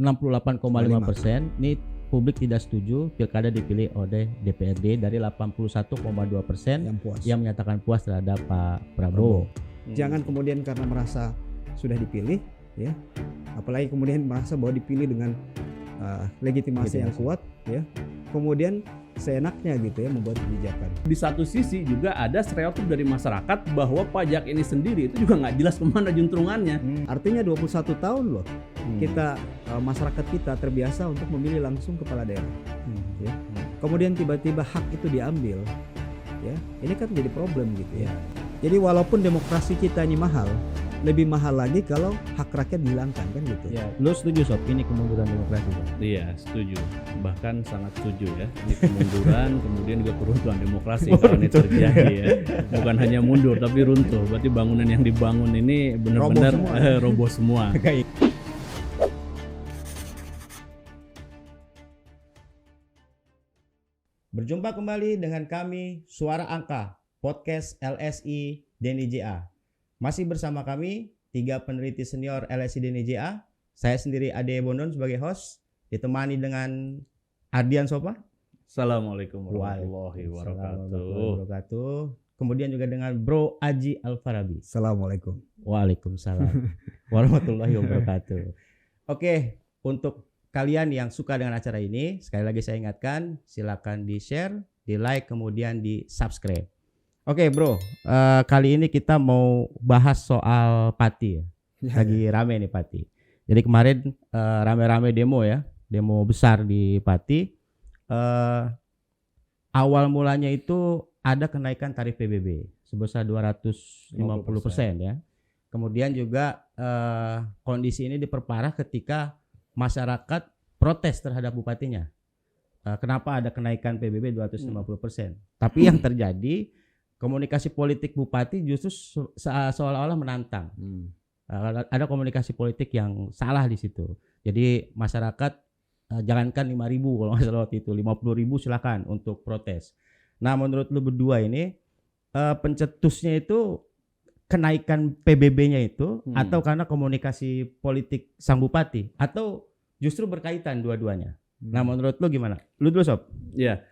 68,5%. Ini publik tidak setuju pilkada dipilih oleh DPRD dari 81,2% yang menyatakan puas terhadap Pak Prabowo. Jangan kemudian karena merasa sudah dipilih, ya, apalagi kemudian merasa bahwa dipilih dengan legitimasi yang kuat, ya, kemudian seenaknya gitu ya membuat kebijakan. Di satu sisi juga ada stereotip dari masyarakat bahwa pajak ini sendiri itu juga nggak jelas kemana juntrungannya. Artinya 21 tahun loh kita masyarakat kita terbiasa untuk memilih langsung kepala daerah. Ya. Kemudian tiba-tiba hak itu diambil, ya, ini kan jadi problem gitu ya. Jadi walaupun demokrasi kita ini mahal, lebih mahal lagi kalau hak rakyat dihilangkan kan gitu. Ya, lu setuju Sob ini kemunduran demokrasi, Pak? Iya, setuju. Bahkan sangat setuju ya. Ini kemunduran, kemudian juga keruntuhan demokrasi kalau ini terjadi ya. Bukan hanya mundur tapi runtuh. Berarti bangunan yang dibangun ini benar-benar roboh semua. Berjumpa kembali dengan kami Suara Angka Podcast LSI DNIJA. Masih bersama kami 3 peneliti senior LSI DNIJA. Saya sendiri Ade Bondon sebagai host, ditemani dengan Ardian Sopa. Assalamualaikum warahmatullahi wabarakatuh. Kemudian juga dengan Bro Aji Alfarabi. Assalamualaikum. Waalaikumsalam warahmatullahi wabarakatuh. Oke, untuk kalian yang suka dengan acara ini, sekali lagi saya ingatkan, silakan di-share, di-like, kemudian di-subscribe. Oke bro, kali ini kita mau bahas soal Pati ya. Lagi rame nih Pati. Jadi kemarin rame-rame demo ya, demo besar di Pati. Awal mulanya itu ada kenaikan tarif PBB sebesar 250% ya. Kemudian juga kondisi ini diperparah ketika masyarakat protes terhadap bupatinya. Kenapa ada kenaikan PBB 250%? Tapi yang terjadi, komunikasi politik bupati justru seolah-olah menantang. Ada komunikasi politik yang salah di situ. Jadi masyarakat jangankan 5.000 kalau nggak salah waktu itu, 50.000 silakan untuk protes. Nah menurut lu berdua ini pencetusnya itu kenaikan PBB-nya itu atau karena komunikasi politik sang bupati atau justru berkaitan dua-duanya? Nah menurut lu gimana? Lu dulu Sob. Iya.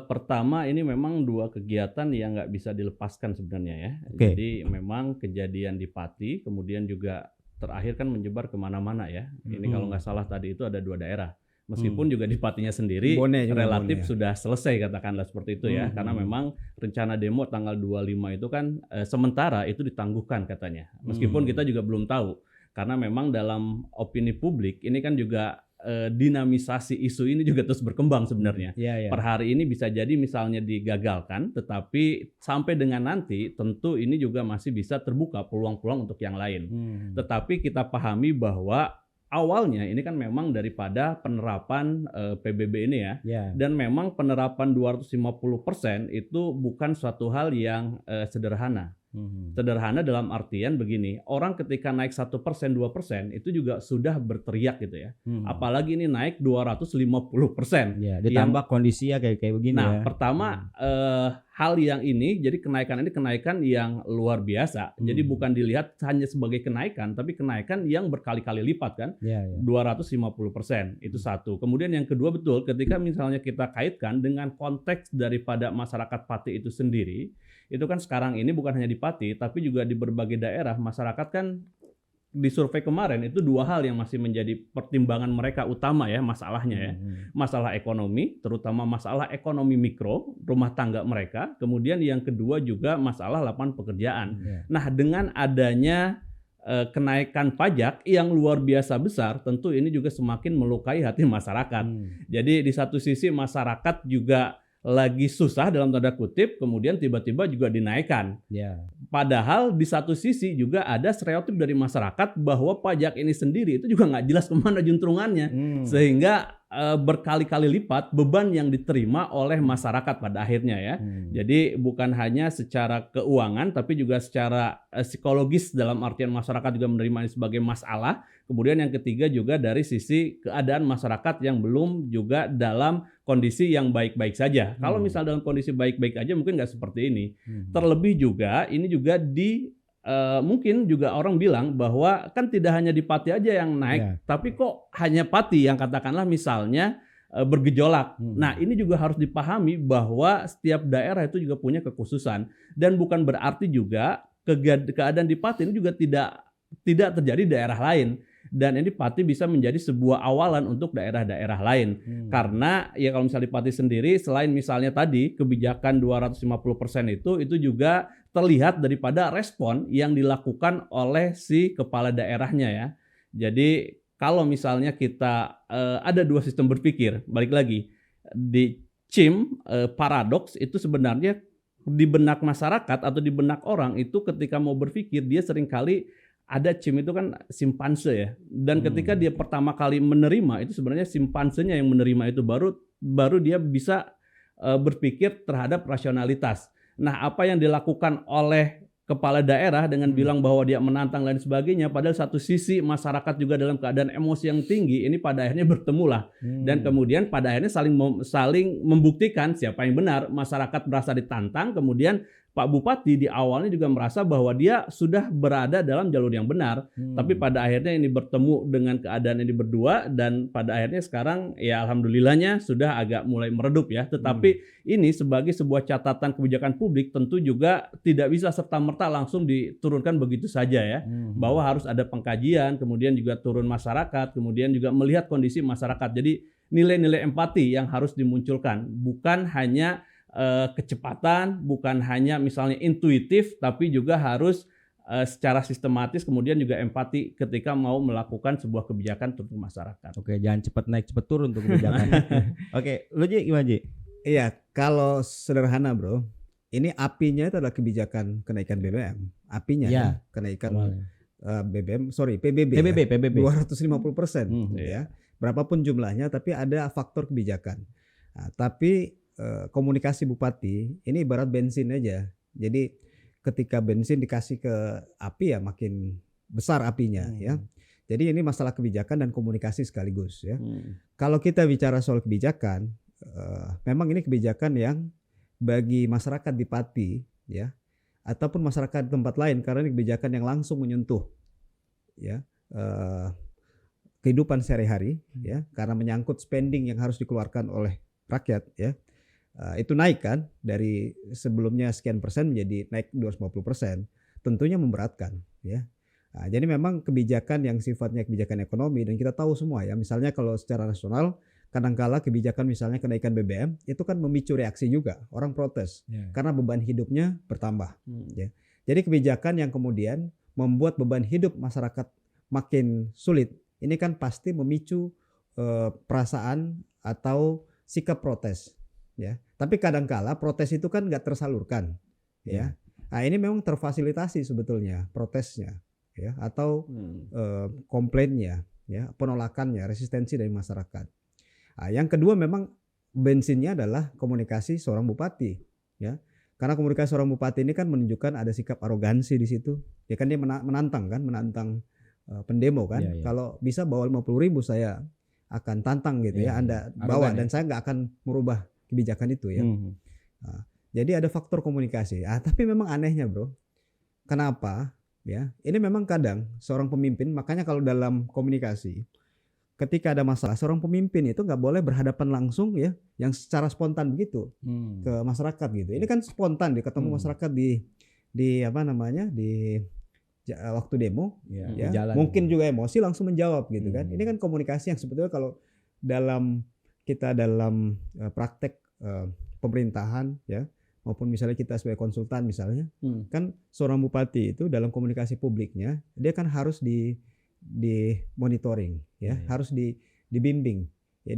Pertama ini memang 2 kegiatan yang nggak bisa dilepaskan sebenarnya ya. Okay. Jadi memang kejadian di Pati kemudian juga terakhir kan menyebar kemana-mana ya. Ini kalau nggak salah tadi itu ada 2 daerah. Meskipun juga di Patinya sendiri relatif sudah selesai katakanlah seperti itu ya. Karena memang rencana demo tanggal 25 itu kan sementara itu ditangguhkan katanya. Meskipun kita juga belum tahu. Karena memang dalam opini publik ini kan juga dinamisasi isu ini juga terus berkembang sebenarnya. Per hari ini bisa jadi misalnya digagalkan, tetapi sampai dengan nanti tentu ini juga masih bisa terbuka peluang-peluang untuk yang lain. Tetapi kita pahami bahwa awalnya ini kan memang daripada penerapan PBB ini ya. Dan memang penerapan 250% itu bukan suatu hal yang sederhana. Sederhana dalam artian begini, orang ketika naik 1%, 2% itu juga sudah berteriak gitu ya. Apalagi ini naik 250%. Ya, ditambah kondisinya kayak begini. Nah, pertama hal yang ini jadi kenaikan yang luar biasa. Jadi bukan dilihat hanya sebagai kenaikan, tapi kenaikan yang berkali-kali lipat kan. 250% itu satu. Kemudian yang kedua betul ketika misalnya kita kaitkan dengan konteks daripada masyarakat Pati itu sendiri, itu kan sekarang ini bukan hanya di Pati, tapi juga di berbagai daerah masyarakat kan di survei kemarin itu 2 hal yang masih menjadi pertimbangan mereka utama ya masalahnya ya. Masalah ekonomi, terutama masalah ekonomi mikro, rumah tangga mereka. Kemudian yang kedua juga masalah lapangan pekerjaan. Nah dengan adanya kenaikan pajak yang luar biasa besar, tentu ini juga semakin melukai hati masyarakat. Jadi di satu sisi masyarakat juga lagi susah dalam tanda kutip, kemudian tiba-tiba juga dinaikkan. Padahal di satu sisi juga ada stereotip dari masyarakat bahwa pajak ini sendiri itu juga nggak jelas kemana juntrungannya, sehingga berkali-kali lipat beban yang diterima oleh masyarakat pada akhirnya ya. Jadi bukan hanya secara keuangan, tapi juga secara psikologis dalam artian masyarakat juga menerima ini sebagai masalah. Kemudian yang ketiga juga dari sisi keadaan masyarakat yang belum juga dalam kondisi yang baik-baik saja. Kalau misal dalam kondisi baik-baik aja mungkin nggak seperti ini. Terlebih juga ini juga mungkin juga orang bilang bahwa kan tidak hanya di Pati aja yang naik, tapi kok hanya Pati yang katakanlah misalnya bergejolak. Nah, ini juga harus dipahami bahwa setiap daerah itu juga punya kekhususan dan bukan berarti juga keadaan di Pati ini juga tidak terjadi di daerah lain. Dan ini Pati bisa menjadi sebuah awalan untuk daerah-daerah lain. Karena ya kalau misalnya di Pati sendiri, selain misalnya tadi kebijakan 250% itu juga terlihat daripada respon yang dilakukan oleh si kepala daerahnya ya. Jadi kalau misalnya kita ada dua sistem berpikir, balik lagi di CIM paradoks itu sebenarnya di benak masyarakat atau di benak orang itu ketika mau berpikir dia seringkali ada CIM itu kan simpanse ya, dan ketika dia pertama kali menerima itu sebenarnya simpansenya yang menerima itu baru dia bisa berpikir terhadap rasionalitas. Nah, apa yang dilakukan oleh kepala daerah dengan bilang bahwa dia menantang dan sebagainya, padahal satu sisi masyarakat juga dalam keadaan emosi yang tinggi, ini pada akhirnya bertemu lah. Dan kemudian pada akhirnya saling membuktikan siapa yang benar. Masyarakat merasa ditantang, kemudian Pak Bupati di awalnya juga merasa bahwa dia sudah berada dalam jalur yang benar, tapi pada akhirnya ini bertemu dengan keadaan ini berdua, dan pada akhirnya sekarang ya alhamdulillahnya sudah agak mulai meredup ya. Tetapi ini sebagai sebuah catatan kebijakan publik tentu juga tidak bisa serta-merta langsung diturunkan begitu saja ya, bahwa harus ada pengkajian, kemudian juga turun masyarakat, kemudian juga melihat kondisi masyarakat. Jadi nilai-nilai empati yang harus dimunculkan, bukan hanya kecepatan, bukan hanya misalnya intuitif, tapi juga harus secara sistematis, kemudian juga empati ketika mau melakukan sebuah kebijakan untuk masyarakat. Oke, jangan cepat naik cepat turun untuk kebijakan. Oke, lu Ji gimana Ji? Iya, kalau sederhana bro, ini apinya itu adalah kebijakan kenaikan BBM. Apinya ya, kenaikan PBB. Ya, 250% ya. Berapapun jumlahnya, tapi ada faktor kebijakan. Nah, tapi komunikasi bupati ini ibarat bensin aja. Jadi ketika bensin dikasih ke api ya makin besar apinya ya. Jadi ini masalah kebijakan dan komunikasi sekaligus ya. Kalau kita bicara soal kebijakan, memang ini kebijakan yang bagi masyarakat di Pati ya, ataupun masyarakat di tempat lain, karena ini kebijakan yang langsung menyentuh ya kehidupan sehari-hari ya, karena menyangkut spending yang harus dikeluarkan oleh rakyat ya. Itu naik kan dari sebelumnya sekian persen menjadi naik 250%, tentunya memberatkan ya. Nah, jadi memang kebijakan yang sifatnya kebijakan ekonomi, dan kita tahu semua ya, misalnya kalau secara nasional kadangkala kebijakan misalnya kenaikan BBM itu kan memicu reaksi juga, orang protes karena beban hidupnya bertambah ya. Jadi kebijakan yang kemudian membuat beban hidup masyarakat makin sulit, ini kan pasti memicu perasaan atau sikap protes. Ya, tapi kadangkala protes itu kan nggak tersalurkan, ya. Nah, ini memang terfasilitasi sebetulnya protesnya, ya, atau komplainnya, ya, penolakannya, resistensi dari masyarakat. Nah, yang kedua memang bensinnya adalah komunikasi seorang bupati, ya, karena komunikasi seorang bupati ini kan menunjukkan ada sikap arogansi di situ, ya kan dia menantang pendemo kan, kalau bisa bawa 50.000 saya akan tantang gitu ya, Anda bawa dan saya nggak akan merubah kebijakan itu ya. Nah, jadi ada faktor komunikasi. Tapi memang anehnya bro, kenapa ya? Ini memang kadang seorang pemimpin, makanya kalau dalam komunikasi, ketika ada masalah, seorang pemimpin itu nggak boleh berhadapan langsung ya, yang secara spontan begitu ke masyarakat gitu. Ini kan spontan dia ketemu masyarakat di apa namanya di waktu demo, ya. Mungkin juga emosi langsung menjawab gitu kan. Ini kan komunikasi yang sebetulnya kalau dalam praktek pemerintahan ya, maupun misalnya kita sebagai konsultan misalnya, kan seorang bupati itu dalam komunikasi publiknya dia kan harus di monitoring ya, harus dibimbing ya,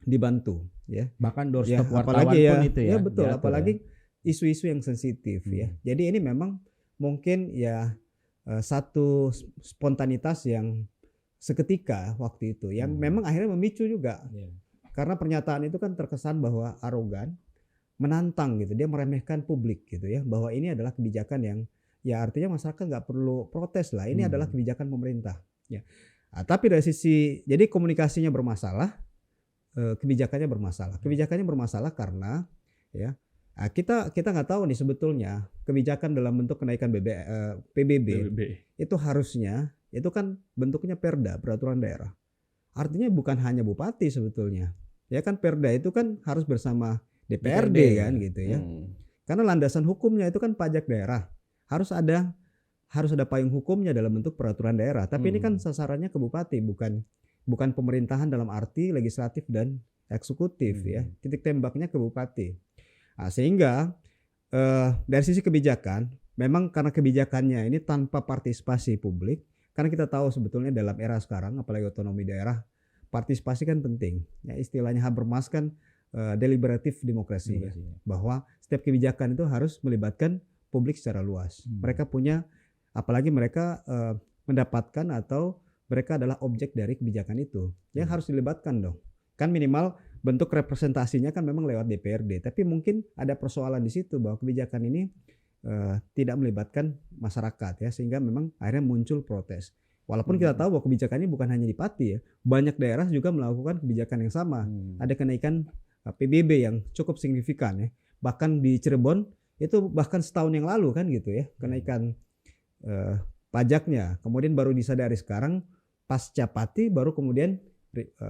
dibantu ya, bahkan doorstep wartawan pun itu ya, betul, apalagi isu-isu yang sensitif ya. Jadi ini memang mungkin ya satu spontanitas yang seketika waktu itu yang memang akhirnya memicu juga. Karena pernyataan itu kan terkesan bahwa arogan, menantang gitu, dia meremehkan publik gitu ya, bahwa ini adalah kebijakan yang ya artinya masyarakat nggak perlu protes lah, ini adalah kebijakan pemerintah ya. Tapi dari sisi, jadi komunikasinya bermasalah, kebijakannya bermasalah karena ya Nah, kita nggak tahu nih sebetulnya kebijakan dalam bentuk kenaikan PBB itu harusnya itu kan bentuknya perda, peraturan daerah. Artinya bukan hanya bupati sebetulnya. Ya kan perda itu kan harus bersama DPRD kan gitu ya. Karena landasan hukumnya itu kan pajak daerah. Harus ada payung hukumnya dalam bentuk peraturan daerah. Tapi ini kan sasarannya ke bupati, bukan pemerintahan dalam arti legislatif dan eksekutif ya. Titik tembaknya ke bupati. Nah, sehingga dari sisi kebijakan, memang karena kebijakannya ini tanpa partisipasi publik, karena kita tahu sebetulnya dalam era sekarang, apalagi otonomi daerah, partisipasi kan penting. Ya, istilahnya Habermas kan deliberatif demokrasi, ya. Bahwa setiap kebijakan itu harus melibatkan publik secara luas. Mereka punya, apalagi mereka mendapatkan atau mereka adalah objek dari kebijakan itu, yang harus dilibatkan dong. Kan minimal bentuk representasinya kan memang lewat DPRD, tapi mungkin ada persoalan di situ bahwa kebijakan ini tidak melibatkan masyarakat ya, sehingga memang akhirnya muncul protes. Walaupun kita tahu bahwa kebijakan ini bukan hanya di Pati ya, banyak daerah juga melakukan kebijakan yang sama. Ada kenaikan PBB yang cukup signifikan ya, bahkan di Cirebon itu bahkan setahun yang lalu kan gitu ya, kenaikan pajaknya. Kemudian baru disadari sekarang pasca Pati baru kemudian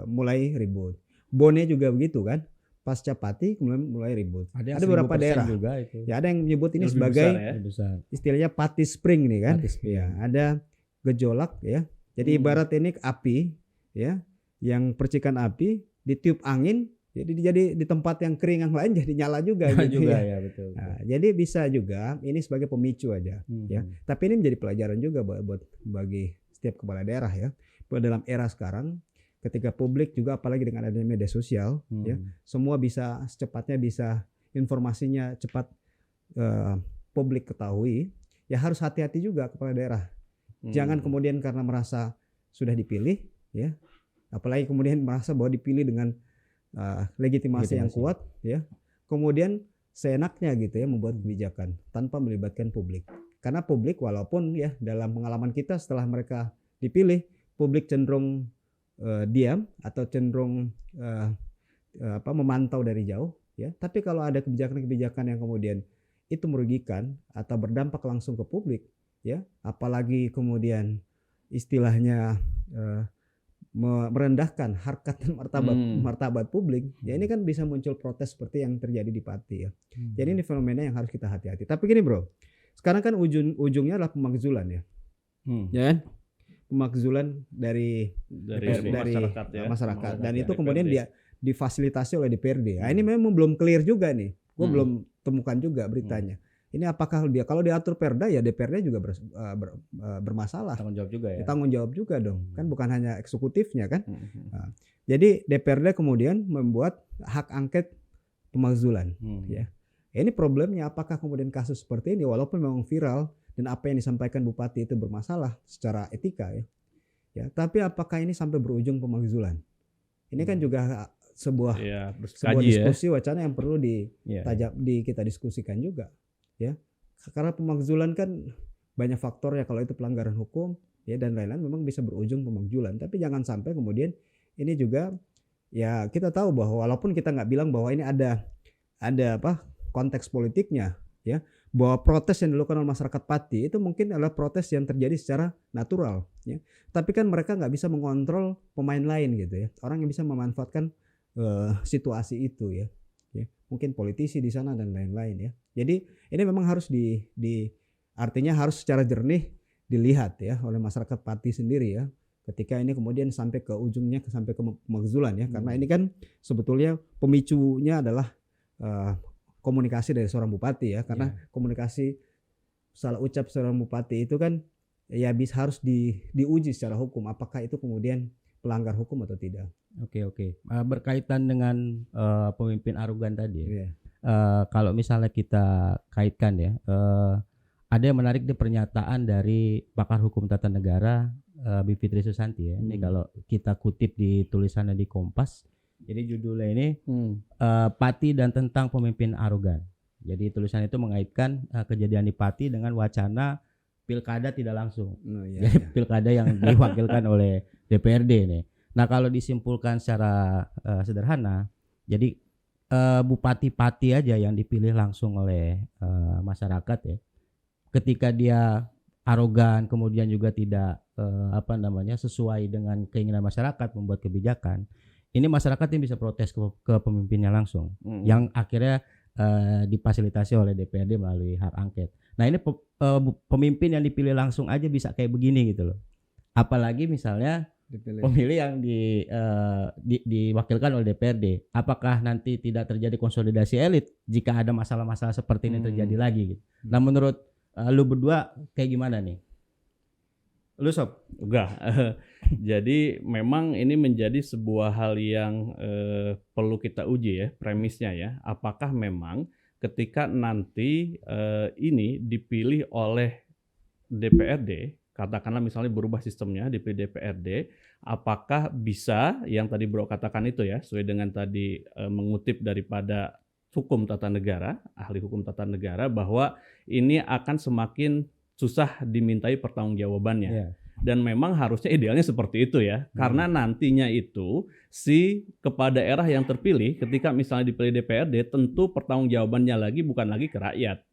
mulai ribut. Bone juga begitu kan, pasca Pati kemudian mulai ribut. Ada beberapa daerah juga itu. Ya ada yang menyebut ini sebagai besar, ya? Istilahnya Pati Spring nih kan. Ya, ada gejolak ya. Jadi ibarat ini api ya, yang percikan api ditiup angin, jadi di tempat yang kering yang lain jadi nyala juga gitu juga ya, betul. Nah, jadi bisa juga ini sebagai pemicu aja ya. Tapi ini menjadi pelajaran juga buat bagi setiap kepala daerah ya. Dalam era sekarang ketika publik juga apalagi dengan adanya media sosial ya, semua bisa secepatnya bisa informasinya cepat publik ketahui, ya harus hati-hati juga kepala daerah. Jangan kemudian karena merasa sudah dipilih ya, apalagi kemudian merasa bahwa dipilih dengan legitimasi yang kuat ya, kemudian seenaknya gitu ya membuat kebijakan tanpa melibatkan publik. Karena publik walaupun ya dalam pengalaman kita setelah mereka dipilih, publik cenderung diam atau cenderung memantau dari jauh ya. Tapi kalau ada kebijakan-kebijakan yang kemudian itu merugikan atau berdampak langsung ke publik ya, apalagi kemudian istilahnya merendahkan harkat dan martabat publik, ya ini kan bisa muncul protes seperti yang terjadi di Pati ya. Jadi ini fenomena yang harus kita hati-hati. Tapi gini bro, sekarang kan ujungnya adalah pemakzulan ya, ya kan? Pemakzulan dari masyarakat dan itu kemudian dia difasilitasi oleh DPRD. Nah, ini memang belum clear juga nih. Gue belum temukan juga beritanya. Ini apakah dia kalau diatur perda ya DPRD juga bermasalah. Tanggung jawab juga ya. Tanggung jawab juga dong. Kan bukan hanya eksekutifnya kan. Nah, jadi DPRD kemudian membuat hak angket pemakzulan ya. Ini problemnya apakah kemudian kasus seperti ini walaupun memang viral dan apa yang disampaikan bupati itu bermasalah secara etika ya. Ya, tapi apakah ini sampai berujung pemakzulan? Ini kan juga sebuah diskusi wacana yang perlu kita diskusikan juga ya. Karena pemakzulan kan banyak faktor ya, kalau itu pelanggaran hukum ya dan lain-lain memang bisa berujung pemakzulan. Tapi jangan sampai kemudian ini juga ya kita tahu bahwa walaupun kita nggak bilang bahwa ini ada konteks politiknya ya, bahwa protes yang dilakukan oleh masyarakat Pati itu mungkin adalah protes yang terjadi secara natural ya. Tapi kan mereka nggak bisa mengontrol pemain lain gitu ya, orang yang bisa memanfaatkan situasi itu ya. Mungkin politisi di sana dan lain-lain ya. Jadi ini memang harus artinya harus secara jernih dilihat ya oleh masyarakat Pati sendiri ya. Ketika ini kemudian sampai ke ujungnya sampai ke pemakzulan ya, karena ini kan sebetulnya pemicunya adalah komunikasi dari seorang bupati ya, karena komunikasi salah ucap seorang bupati itu kan ya harus diuji secara hukum apakah itu kemudian pelanggar hukum atau tidak. Oke. Berkaitan dengan pemimpin arogan tadi ya. Kalau misalnya kita kaitkan ya, ada yang menarik di pernyataan dari pakar hukum tata negara Bivitri Susanti ya. Ini kalau kita kutip di tulisannya di Kompas. Jadi judulnya ini Pati dan tentang pemimpin arogan. Jadi tulisan itu mengaitkan kejadian di Pati dengan wacana pilkada tidak langsung. Jadi pilkada yang diwakilkan oleh DPRD ini. Nah kalau disimpulkan secara sederhana, jadi bupati-pati aja yang dipilih langsung oleh masyarakat ya. Ketika dia arogan, kemudian juga tidak sesuai dengan keinginan masyarakat membuat kebijakan, ini masyarakat yang bisa protes ke pemimpinnya langsung, yang akhirnya difasilitasi oleh DPRD melalui hak angket. Nah ini pemimpin yang dipilih langsung aja bisa kayak begini gitu loh. Apalagi misalnya pemilih yang diwakilkan oleh DPRD. Apakah nanti tidak terjadi konsolidasi elit jika ada masalah-masalah seperti ini terjadi lagi gitu. Nah menurut lu berdua kayak gimana nih? Lu Sob? Enggak. Jadi memang ini menjadi sebuah hal yang perlu kita uji ya, premisnya ya. Apakah memang ketika nanti ini dipilih oleh DPRD, katakanlah misalnya berubah sistemnya dipilih DPRD, apakah bisa yang tadi Bro katakan itu ya, sesuai dengan tadi mengutip daripada hukum tata negara, ahli hukum tata negara, bahwa ini akan semakin susah dimintai pertanggungjawabannya. Yeah. Dan memang harusnya idealnya seperti itu ya, karena nantinya itu si kepala daerah yang terpilih ketika misalnya dipilih DPRD tentu pertanggungjawabannya lagi bukan lagi ke rakyat,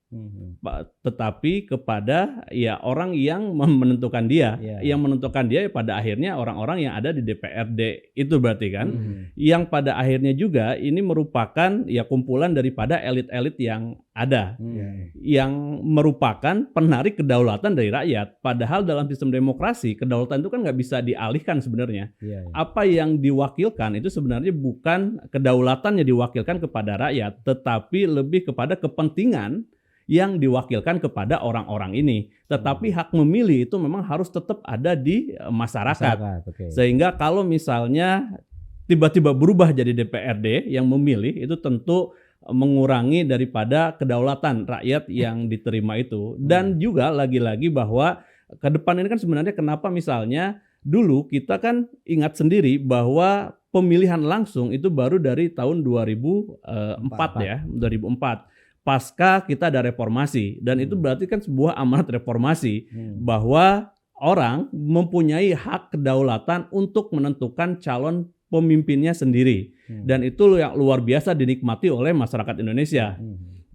tetapi kepada ya orang yang menentukan dia, yang menentukan dia pada akhirnya orang-orang yang ada di DPRD itu berarti kan, yang pada akhirnya juga ini merupakan ya kumpulan daripada elit-elit yang ada, yang merupakan penarik kedaulatan dari rakyat. Padahal dalam sistem demokrasi kedaulatan itu kan nggak bisa dialihkan sebenarnya. Apa yang diwakilkan itu sebenarnya bukan kedaulatannya diwakilkan kepada rakyat, tetapi lebih kepada kepentingan yang diwakilkan kepada orang-orang ini. Tetapi hak memilih itu memang harus tetap ada di masyarakat. Sehingga kalau misalnya tiba-tiba berubah jadi DPRD yang memilih, itu tentu mengurangi daripada kedaulatan rakyat yang diterima itu. Dan juga lagi-lagi bahwa ke depan ini kan sebenarnya kenapa misalnya dulu kita kan ingat sendiri bahwa pemilihan langsung itu baru dari tahun 2004 ya, 2004. Pasca kita ada reformasi, dan itu berarti kan sebuah amanat reformasi bahwa orang mempunyai hak kedaulatan untuk menentukan calon pemimpinnya sendiri, dan itu yang luar biasa dinikmati oleh masyarakat Indonesia.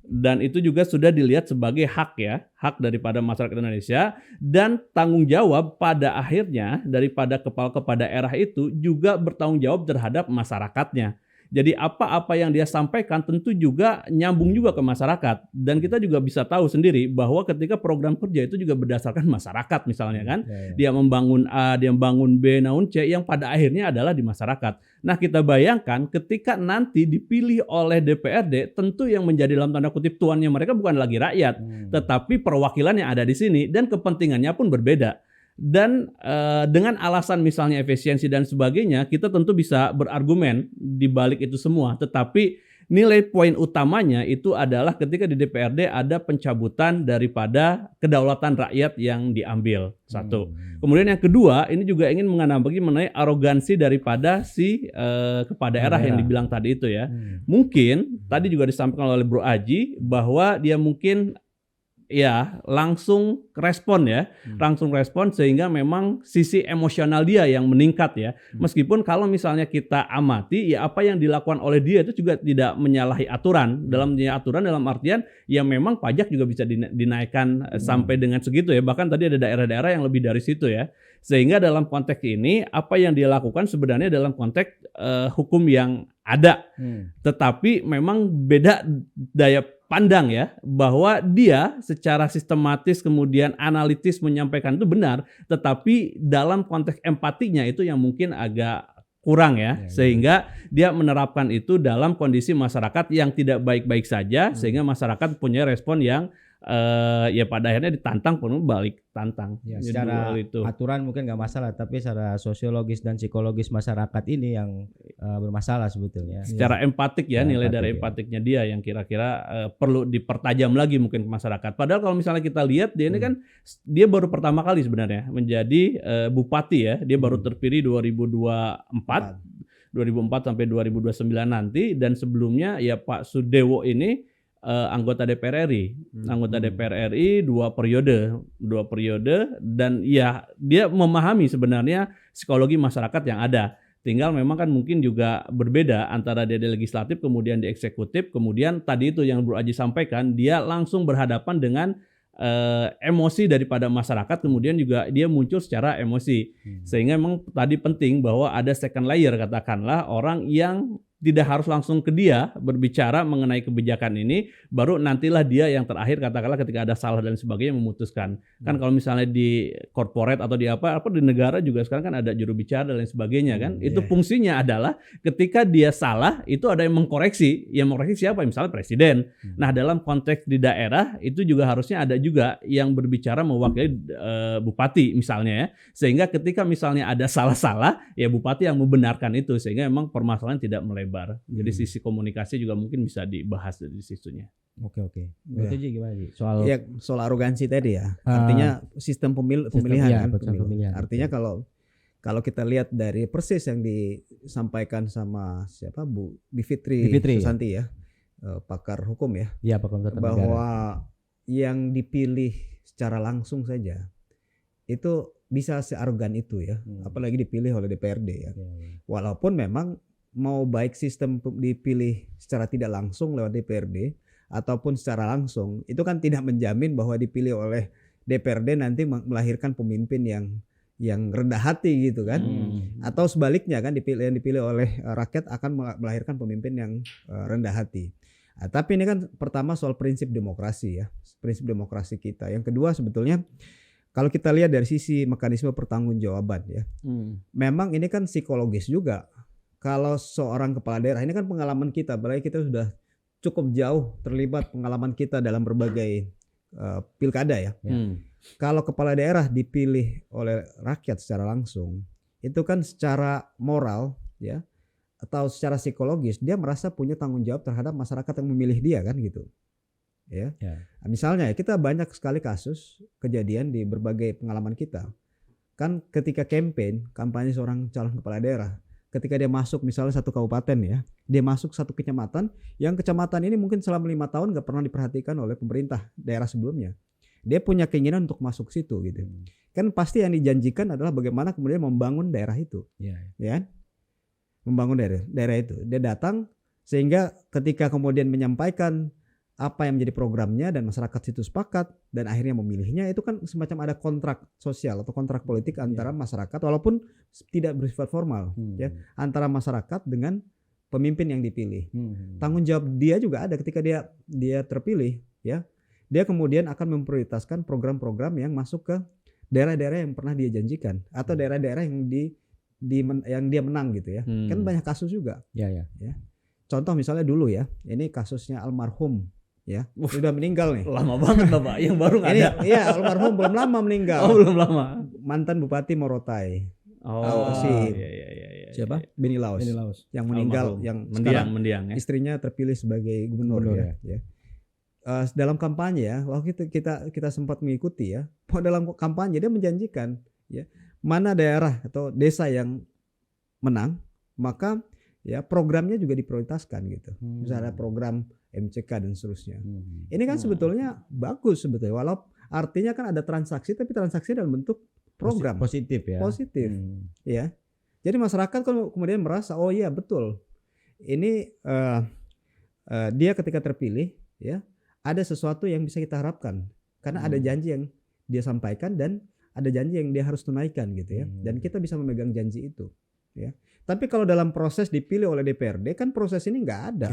Dan itu juga sudah dilihat sebagai hak ya, hak daripada masyarakat Indonesia, dan tanggung jawab pada akhirnya daripada kepala daerah itu juga bertanggung jawab terhadap masyarakatnya. Jadi apa-apa yang dia sampaikan tentu juga nyambung juga ke masyarakat. Dan kita juga bisa tahu sendiri bahwa ketika program kerja itu juga berdasarkan masyarakat misalnya kan. Dia membangun A, dia membangun B, namun C yang pada akhirnya adalah di masyarakat. Nah kita bayangkan ketika nanti dipilih oleh DPRD, tentu yang menjadi dalam tanda kutip tuannya mereka bukan lagi rakyat. Tetapi perwakilan yang ada di sini dan kepentingannya pun berbeda. Dan dengan alasan misalnya efisiensi dan sebagainya, kita tentu bisa berargumen di balik itu semua. Tetapi nilai poin utamanya itu adalah ketika di DPRD ada pencabutan daripada kedaulatan rakyat yang diambil. Satu. Kemudian yang kedua, ini juga ingin mengenai mengenai arogansi daripada si kepala daerah yang dibilang tadi itu ya. Mungkin tadi juga disampaikan oleh Bro Aji bahwa dia mungkin ya langsung respon ya, langsung respon sehingga memang sisi emosional dia yang meningkat ya. Meskipun kalau misalnya kita amati ya apa yang dilakukan oleh dia itu juga tidak menyalahi aturan. Dalam artian ya memang pajak juga bisa dinaikkan sampai dengan segitu ya. Bahkan tadi ada daerah-daerah yang lebih dari situ ya. Sehingga dalam konteks ini apa yang dia lakukan sebenarnya dalam konteks hukum yang ada. Tetapi memang beda daya pandang ya, bahwa dia secara sistematis kemudian analitis menyampaikan itu benar, tetapi dalam konteks empatinya itu yang mungkin agak kurang ya, sehingga dia menerapkan itu dalam kondisi masyarakat yang tidak baik-baik saja, sehingga masyarakat punya respon yang ya pada akhirnya ditantang penuh balik tantang. Ya, secara itu. Aturan mungkin nggak masalah, tapi secara sosiologis dan psikologis masyarakat ini yang bermasalah sebetulnya. Secara empatik ya, nilai dari empatiknya dia yang kira-kira perlu dipertajam lagi mungkin ke masyarakat. Padahal kalau misalnya kita lihat dia ini kan dia baru pertama kali sebenarnya menjadi bupati ya. Dia baru terpilih 2004 sampai 2029 nanti, dan sebelumnya ya Pak Sudewo ini anggota DPR RI, anggota DPR RI 2 periode, dan ya dia memahami sebenarnya psikologi masyarakat yang ada. Tinggal memang kan mungkin juga berbeda antara dia di legislatif kemudian di eksekutif, kemudian tadi itu yang Bro Aji sampaikan, dia langsung berhadapan dengan emosi daripada masyarakat, kemudian juga dia muncul secara emosi. Sehingga memang tadi penting bahwa ada second layer, katakanlah orang yang tidak harus langsung ke dia berbicara mengenai kebijakan ini, baru nantilah dia yang terakhir katakanlah ketika ada salah dan sebagainya memutuskan. Kan kalau misalnya di corporate atau di apa di negara juga sekarang kan ada juru bicara dan lain sebagainya kan. Itu fungsinya adalah ketika dia salah itu ada yang mengkoreksi. Yang mengkoreksi siapa? Misalnya presiden. Nah, dalam konteks di daerah itu juga harusnya ada juga yang berbicara mewakili bupati misalnya ya. Sehingga ketika misalnya ada salah-salah, ya bupati yang membenarkan itu sehingga memang permasalahan tidak melebar. Jadi sisi komunikasi juga mungkin bisa dibahas dari situnya. Oke. Ya. Itu gimana sih? Soal arogansi tadi ya. Artinya sistem pemilihan kan. Pemilihan. Artinya kalau kita lihat dari persis yang disampaikan sama siapa Bu Bivitri Susanti ya, pakar hukum ya. Iya, pakar hukum bahwa yang dipilih secara langsung saja itu bisa searogan itu ya. Apalagi dipilih oleh DPRD ya. Walaupun memang mau baik sistem dipilih secara tidak langsung lewat DPRD ataupun secara langsung, itu kan tidak menjamin bahwa dipilih oleh DPRD nanti melahirkan pemimpin yang rendah hati gitu kan. Atau sebaliknya kan yang dipilih oleh rakyat akan melahirkan pemimpin yang rendah hati. Nah, tapi ini kan pertama soal prinsip demokrasi ya, prinsip demokrasi kita. Yang kedua sebetulnya kalau kita lihat dari sisi mekanisme pertanggungjawaban ya, memang ini kan psikologis juga. Kalau seorang kepala daerah, ini kan pengalaman kita, apalagi kita sudah cukup jauh terlibat pengalaman kita dalam berbagai pilkada ya. Kalau kepala daerah dipilih oleh rakyat secara langsung, itu kan secara moral ya atau secara psikologis dia merasa punya tanggung jawab terhadap masyarakat yang memilih dia kan gitu. Ya. Misalnya kita banyak sekali kasus kejadian di berbagai pengalaman kita. Kan ketika kampanye seorang calon kepala daerah, ketika dia masuk misalnya satu kabupaten ya, dia masuk satu kecamatan, yang kecamatan ini mungkin selama 5 tahun gak pernah diperhatikan oleh pemerintah daerah sebelumnya. Dia punya keinginan untuk masuk situ gitu. Kan pasti yang dijanjikan adalah bagaimana kemudian membangun daerah itu. Ya. Membangun daerah itu. Dia datang sehingga ketika kemudian menyampaikan apa yang menjadi programnya dan masyarakat situ sepakat dan akhirnya memilihnya, itu kan semacam ada kontrak sosial atau kontrak politik antara masyarakat walaupun tidak bersifat formal ya, antara masyarakat dengan pemimpin yang dipilih. Tanggung jawab dia juga ada ketika dia terpilih ya. Dia kemudian akan memprioritaskan program-program yang masuk ke daerah-daerah yang pernah dia janjikan atau daerah-daerah yang yang dia menang gitu ya. Kan banyak kasus juga. Ya. Contoh misalnya dulu ya, ini kasusnya almarhum ya, sudah meninggal nih. Lama banget Bapak, yang baru nggak ada. Iya, almarhum belum lama meninggal. Oh, belum lama. Mantan Bupati Morotai. Iya. Siapa? Beni Laos. Yang meninggal, yang mendiang ya. Istrinya terpilih sebagai gubernur ya. Dalam kampanye ya, waktu itu kita sempat mengikuti ya. Dalam kampanye dia menjanjikan ya, mana daerah atau desa yang menang, maka ya programnya juga diprioritaskan gitu. Misalnya program MCK dan seterusnya. Ini kan sebetulnya bagus sebetulnya, walau artinya kan ada transaksi, tapi transaksi dalam bentuk program positif ya. Positif ya. Jadi masyarakat kan kemudian merasa oh iya betul. Ini dia ketika terpilih ya, ada sesuatu yang bisa kita harapkan karena ada janji yang dia sampaikan dan ada janji yang dia harus tunaikan gitu ya. Dan kita bisa memegang janji itu ya. Tapi kalau dalam proses dipilih oleh DPRD kan proses ini nggak ada.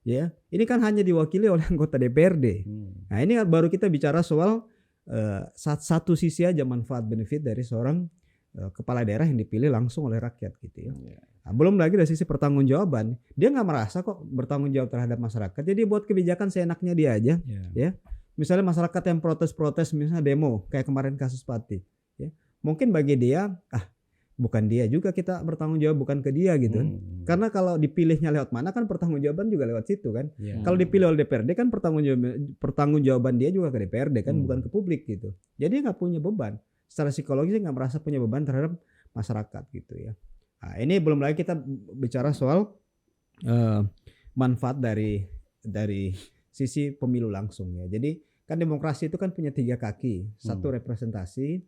Ya, ini kan hanya diwakili oleh anggota DPRD. Nah, ini baru kita bicara soal satu sisi aja manfaat benefit dari seorang kepala daerah yang dipilih langsung oleh rakyat gitu ya. Nah, belum lagi dari sisi pertanggungjawaban, dia nggak merasa kok bertanggung jawab terhadap masyarakat. Jadi buat kebijakan seenaknya dia aja, ya. Misalnya masyarakat yang protes-protes, misalnya demo kayak kemarin kasus Pati, ya. Mungkin bagi dia, bukan dia juga kita bertanggung jawab, bukan ke dia gitu. Karena kalau dipilihnya lewat mana kan pertanggungjawaban juga lewat situ kan. Kalau dipilih oleh DPRD kan pertanggungjawaban dia juga ke DPRD kan, bukan ke publik gitu. Jadi nggak punya beban. Secara psikologis nggak merasa punya beban terhadap masyarakat gitu ya. Nah, ini belum lagi kita bicara soal manfaat dari sisi pemilu langsung ya. Jadi kan demokrasi itu kan punya 3 kaki. Satu representasi,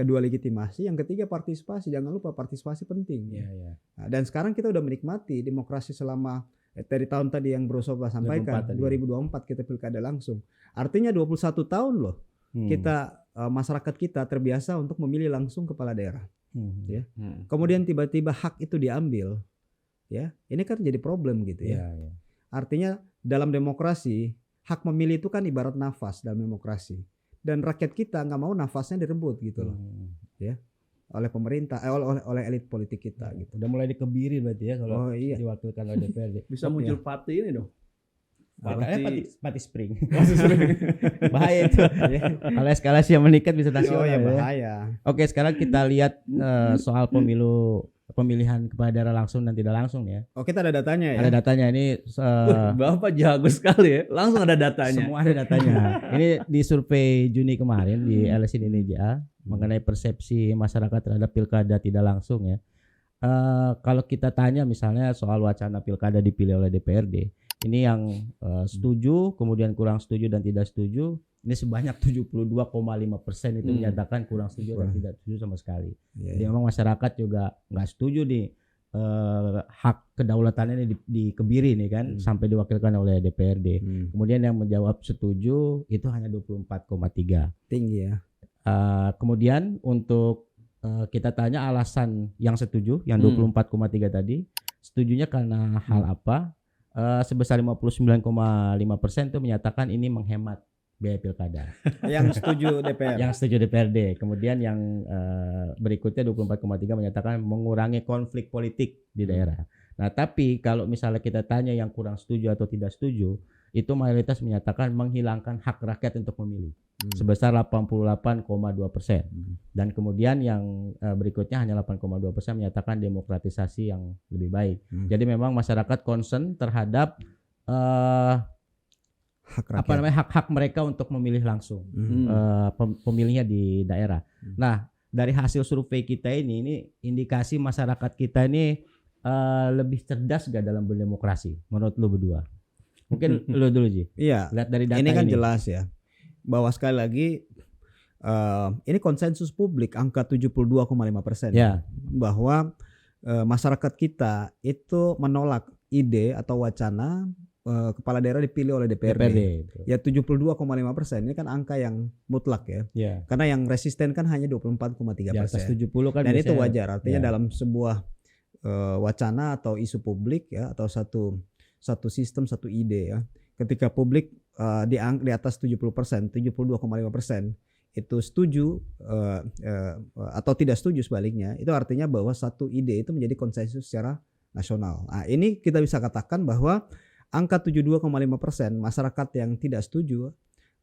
kedua legitimasi, yang ketiga partisipasi. Jangan lupa partisipasi penting. Nah, dan sekarang kita udah menikmati demokrasi selama dari tahun tadi yang Bro Soba sampaikan 2024 kita pilkada langsung. Artinya 21 tahun loh kita masyarakat kita terbiasa untuk memilih langsung kepala daerah. Ya. Kemudian tiba-tiba hak itu diambil. Ya, ini kan jadi problem gitu ya. Artinya dalam demokrasi hak memilih itu kan ibarat nafas dalam demokrasi. Dan rakyat kita nggak mau nafasnya direbut gitu loh, ya, oleh pemerintah, oleh elit politik kita gitu. Udah mulai dikebiri berarti ya kalau diwakilkan oleh DPRD. Bisa muncul pati ini dong. Pati spring. Bahaya itu. Kalau eskalasi yang meningkat bisa nasional. Bahaya. Oke, sekarang kita lihat soal pemilihan kepala daerah langsung dan tidak langsung ya. Oh, kita ada datanya ya. Ada datanya ini. Bapak jago sekali ya. Langsung ada datanya. Semua ada datanya. Ini di survei Juni kemarin di LSI Indonesia mengenai persepsi masyarakat terhadap pilkada tidak langsung ya. Kalau kita tanya misalnya soal wacana pilkada dipilih oleh DPRD, ini yang setuju, kemudian kurang setuju dan tidak setuju. Ini sebanyak 72,5% itu menyatakan kurang setuju dan tidak setuju sama sekali. Jadi memang masyarakat juga nggak setuju nih hak kedaulatannya ini dikebiri nih kan sampai diwakilkan oleh DPRD. Kemudian yang menjawab setuju itu hanya 24,3. Tinggi ya. Kemudian untuk kita tanya alasan yang setuju, yang 24,3 tadi, setujunya karena hal apa? Sebesar 59,5% itu menyatakan ini menghemat biaya pilkada. Yang setuju DPR. Yang setuju DPRD. Kemudian yang berikutnya 24,3 menyatakan mengurangi konflik politik di daerah. Nah, tapi kalau misalnya kita tanya yang kurang setuju atau tidak setuju, itu mayoritas menyatakan menghilangkan hak rakyat untuk memilih. Sebesar 88,2%. Dan kemudian yang berikutnya hanya 8,2% menyatakan demokratisasi yang lebih baik. Jadi memang masyarakat concern terhadap hak-hak mereka untuk memilih langsung pemilihnya di daerah. Nah, dari hasil survei kita ini indikasi masyarakat kita ini lebih cerdas gak dalam berdemokrasi menurut lu berdua? Mungkin lu dulu Ji. Iya. Lihat dari data ini kan jelas ya bahwa sekali lagi ini konsensus publik angka 72,5% ya. Bahwa masyarakat kita itu menolak ide atau wacana kepala daerah dipilih oleh DPRD. Ya 72,5%. Ini kan angka yang mutlak ya. Karena yang resisten kan hanya 24,3%. Di atas 70 kan. Dan itu wajar. Artinya dalam sebuah wacana atau isu publik ya, atau satu sistem, satu ide ya. Ketika publik di atas 70%, 72,5% itu setuju atau tidak setuju sebaliknya, itu artinya bahwa satu ide itu menjadi konsensus secara nasional. Nah, ini kita bisa katakan bahwa angka 72,5% masyarakat yang tidak setuju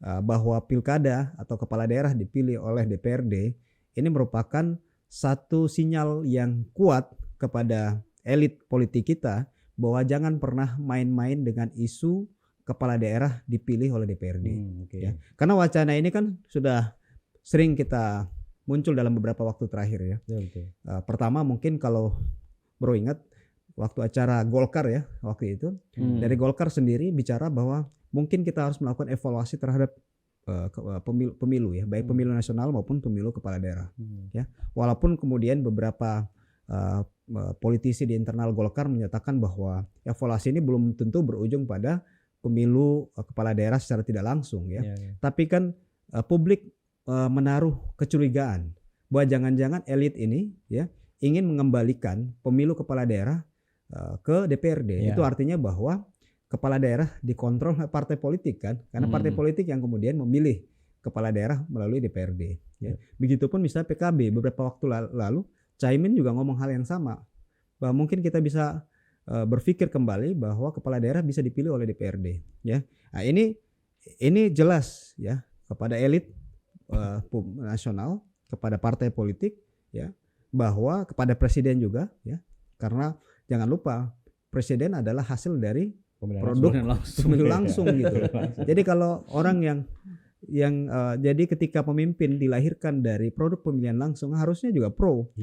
bahwa pilkada atau kepala daerah dipilih oleh DPRD ini merupakan satu sinyal yang kuat kepada elit politik kita bahwa jangan pernah main-main dengan isu kepala daerah dipilih oleh DPRD. Ya. Karena wacana ini kan sudah sering kita muncul dalam beberapa waktu terakhir ya. Pertama mungkin kalau Bro ingat waktu acara Golkar ya waktu itu, dari Golkar sendiri bicara bahwa mungkin kita harus melakukan evaluasi terhadap pemilu ya, baik pemilu nasional maupun pemilu kepala daerah. Ya, walaupun kemudian beberapa politisi di internal Golkar menyatakan bahwa evaluasi ini belum tentu berujung pada pemilu kepala daerah secara tidak langsung ya. Tapi kan publik menaruh kecurigaan bahwa jangan-jangan elit ini ya ingin mengembalikan pemilu kepala daerah ke DPRD. Itu artinya bahwa kepala daerah dikontrol oleh partai politik kan, karena partai politik yang kemudian memilih kepala daerah melalui DPRD. Ya. Begitupun misalnya PKB beberapa waktu lalu Caimin juga ngomong hal yang sama, bahwa mungkin kita bisa berpikir kembali bahwa kepala daerah bisa dipilih oleh DPRD. Ya, nah, ini jelas ya kepada elit nasional, kepada partai politik ya, bahwa kepada presiden juga ya, karena jangan lupa presiden adalah hasil dari produk pemilu langsung gitu. Jadi kalau orang yang jadi ketika pemimpin dilahirkan dari produk pemilihan langsung harusnya juga pro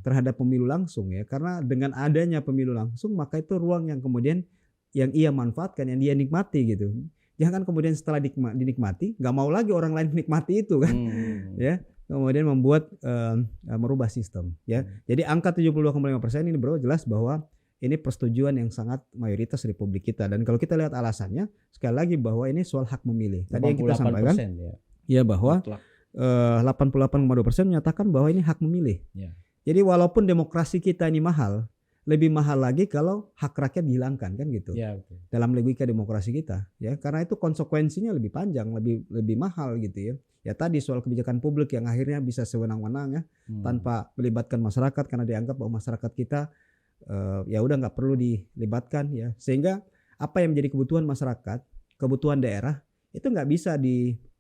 terhadap pemilu langsung ya, karena dengan adanya pemilu langsung maka itu ruang yang kemudian yang ia manfaatkan, yang dia nikmati gitu. Jangan kemudian setelah dinikmati nggak mau lagi orang lain menikmati itu kan ya. kemudian membuat merubah sistem ya. Jadi angka 72,5% ini bro jelas bahwa ini persetujuan yang sangat mayoritas di publik kita, dan kalau kita lihat alasannya sekali lagi bahwa ini soal hak memilih. Tadi yang kita sampaikan ya bahwa 88,2% menyatakan bahwa ini hak memilih. Ya. Jadi walaupun demokrasi kita ini mahal, lebih mahal lagi kalau hak rakyat dihilangkan kan gitu. Ya, betul. Dalam logika demokrasi kita ya, karena itu konsekuensinya lebih panjang, lebih mahal gitu ya. Ya tadi soal kebijakan publik yang akhirnya bisa sewenang-wenang ya, tanpa melibatkan masyarakat karena dianggap bahwa masyarakat kita ya udah nggak perlu dilibatkan ya, sehingga apa yang menjadi kebutuhan masyarakat, kebutuhan daerah itu nggak bisa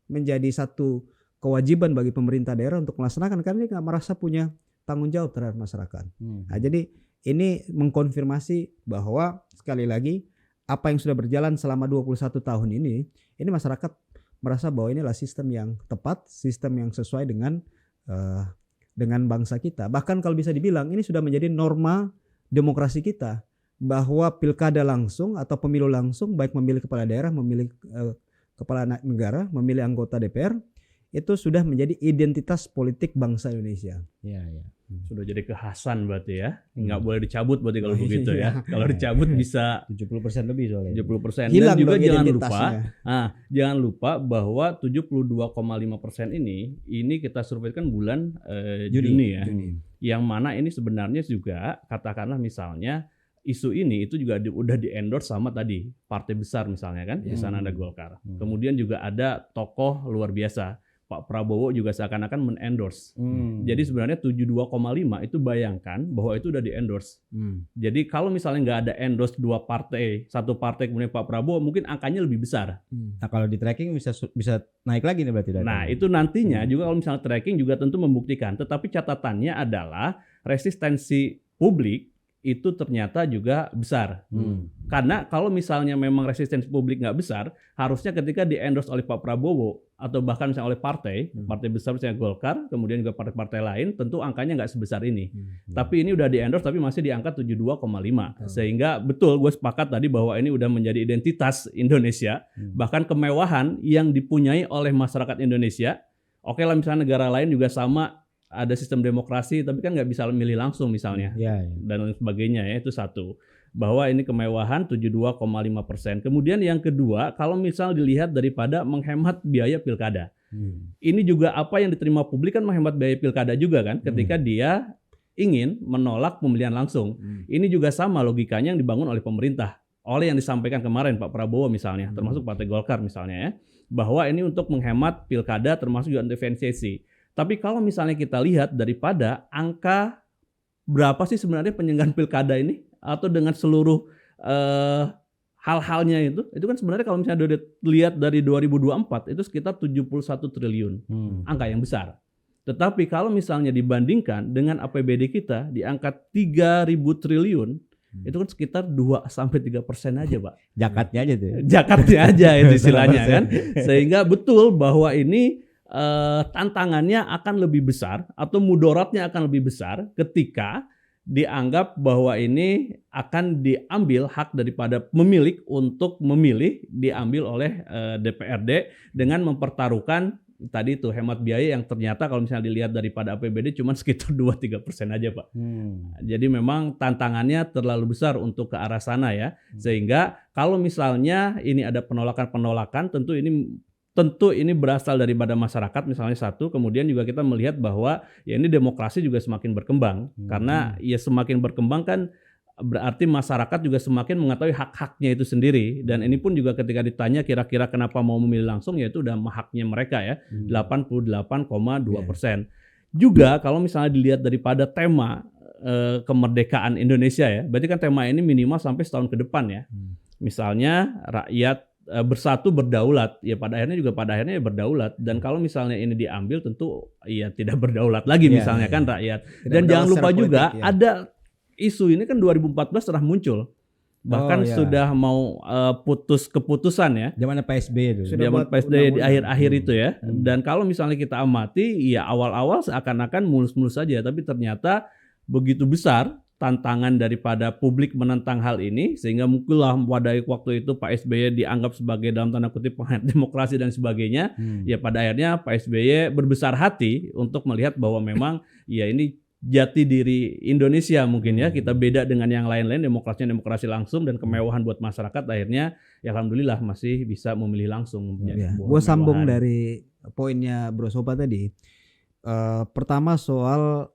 menjadi satu kewajiban bagi pemerintah daerah untuk melaksanakan karena dia nggak merasa punya tanggung jawab terhadap masyarakat. Nah, jadi ini mengkonfirmasi bahwa sekali lagi apa yang sudah berjalan selama 21 tahun ini masyarakat merasa bahwa inilah sistem yang tepat, sistem yang sesuai dengan bangsa kita. Bahkan kalau bisa dibilang ini sudah menjadi norma demokrasi kita, bahwa pilkada langsung atau pemilu langsung, baik memilih kepala daerah, memilih kepala negara, memilih anggota DPR, itu sudah menjadi identitas politik bangsa Indonesia. Ya, ya. Sudah jadi kekhasan berarti ya. Nggak boleh dicabut berarti kalau begitu ya. Kalau dicabut bisa 70% lebih soalnya. 70%. Hilang. Dan juga jangan lupa bahwa 72,5% ini kita surveikan bulan Juni ya. Yang mana ini sebenarnya juga katakanlah misalnya isu ini itu juga udah di-endorse sama tadi partai besar misalnya kan. Di sana ada Golkar. Kemudian juga ada tokoh luar biasa. Pak Prabowo juga seakan-akan men-endorse. Jadi sebenarnya 72,5 itu bayangkan bahwa itu udah di-endorse. Jadi kalau misalnya nggak ada endorse satu partai kemudian Pak Prabowo, mungkin angkanya lebih besar. Nah kalau di tracking bisa naik lagi nih berarti. Nah itu nantinya juga kalau misalnya tracking juga tentu membuktikan. Tetapi catatannya adalah resistensi publik itu ternyata juga besar. Karena kalau misalnya memang resistensi publik nggak besar, harusnya ketika di-endorse oleh Pak Prabowo atau bahkan misalnya oleh partai besar misalnya Golkar, kemudian juga partai-partai lain, tentu angkanya nggak sebesar ini. Tapi ini udah di-endorse tapi masih di angka 72,5. Sehingga betul gue sepakat tadi bahwa ini udah menjadi identitas Indonesia, bahkan kemewahan yang dipunyai oleh masyarakat Indonesia. Oke lah misalnya negara lain juga sama, ada sistem demokrasi tapi kan nggak bisa milih langsung misalnya dan lain sebagainya ya, itu satu. Bahwa ini kemewahan 72,5%. Kemudian yang kedua, kalau misal dilihat daripada menghemat biaya pilkada. Ini juga apa yang diterima publik kan menghemat biaya pilkada juga kan ketika dia ingin menolak pemilihan langsung. Ini juga sama logikanya yang dibangun oleh pemerintah. Oleh yang disampaikan kemarin Pak Prabowo misalnya, termasuk Partai Golkar misalnya ya, bahwa ini untuk menghemat pilkada termasuk juga efisiensi. Tapi kalau misalnya kita lihat daripada angka berapa sih sebenarnya penyelenggaraan pilkada ini atau dengan seluruh hal-halnya itu kan sebenarnya kalau misalnya dilihat dari 2024 itu sekitar 71 triliun. Angka yang besar. Tetapi kalau misalnya dibandingkan dengan APBD kita di angka 3.000 triliun, itu kan sekitar 2-3% aja, Pak. Jakatnya aja tuh. Jakatnya aja itu istilahnya kan. Sehingga betul bahwa ini tantangannya akan lebih besar atau mudaratnya akan lebih besar ketika dianggap bahwa ini akan diambil hak daripada memilih untuk memilih diambil oleh DPRD dengan mempertaruhkan tadi itu hemat biaya yang ternyata kalau misalnya dilihat daripada APBD cuma sekitar 2-3% aja Pak. Jadi memang tantangannya terlalu besar untuk ke arah sana ya. Sehingga kalau misalnya ini ada penolakan-penolakan tentu ini berasal daripada masyarakat misalnya satu, kemudian juga kita melihat bahwa ya ini demokrasi juga semakin berkembang karena ya semakin berkembang kan berarti masyarakat juga semakin mengetahui hak-haknya itu sendiri, dan ini pun juga ketika ditanya kira-kira kenapa mau memilih langsung ya itu udah haknya mereka ya 88,2%. Juga kalau misalnya dilihat daripada tema kemerdekaan Indonesia ya, berarti kan tema ini minimal sampai setahun ke depan ya. Misalnya rakyat bersatu berdaulat, ya pada akhirnya berdaulat, dan kalau misalnya ini diambil tentu ya tidak berdaulat lagi misalnya kan rakyat. Dan jangan lupa juga ada isu ini kan 2014 telah muncul, bahkan sudah mau putus keputusan ya. Zamannya PSB itu. Zaman PSB di akhir-akhir itu ya. Dan kalau misalnya kita amati ya awal-awal seakan-akan mulus-mulus saja, tapi ternyata begitu besar tantangan daripada publik menentang hal ini, sehingga mungkinlah pada waktu itu Pak SBY dianggap sebagai dalam tanda kutip pengkhianat demokrasi dan sebagainya. Ya pada akhirnya Pak SBY berbesar hati untuk melihat bahwa memang ya ini jati diri Indonesia mungkin ya, kita beda dengan yang lain-lain, demokrasinya demokrasi langsung dan kemewahan buat masyarakat, akhirnya ya alhamdulillah masih bisa memilih langsung. Gue sambung dari poinnya Bro Sopa tadi. Pertama soal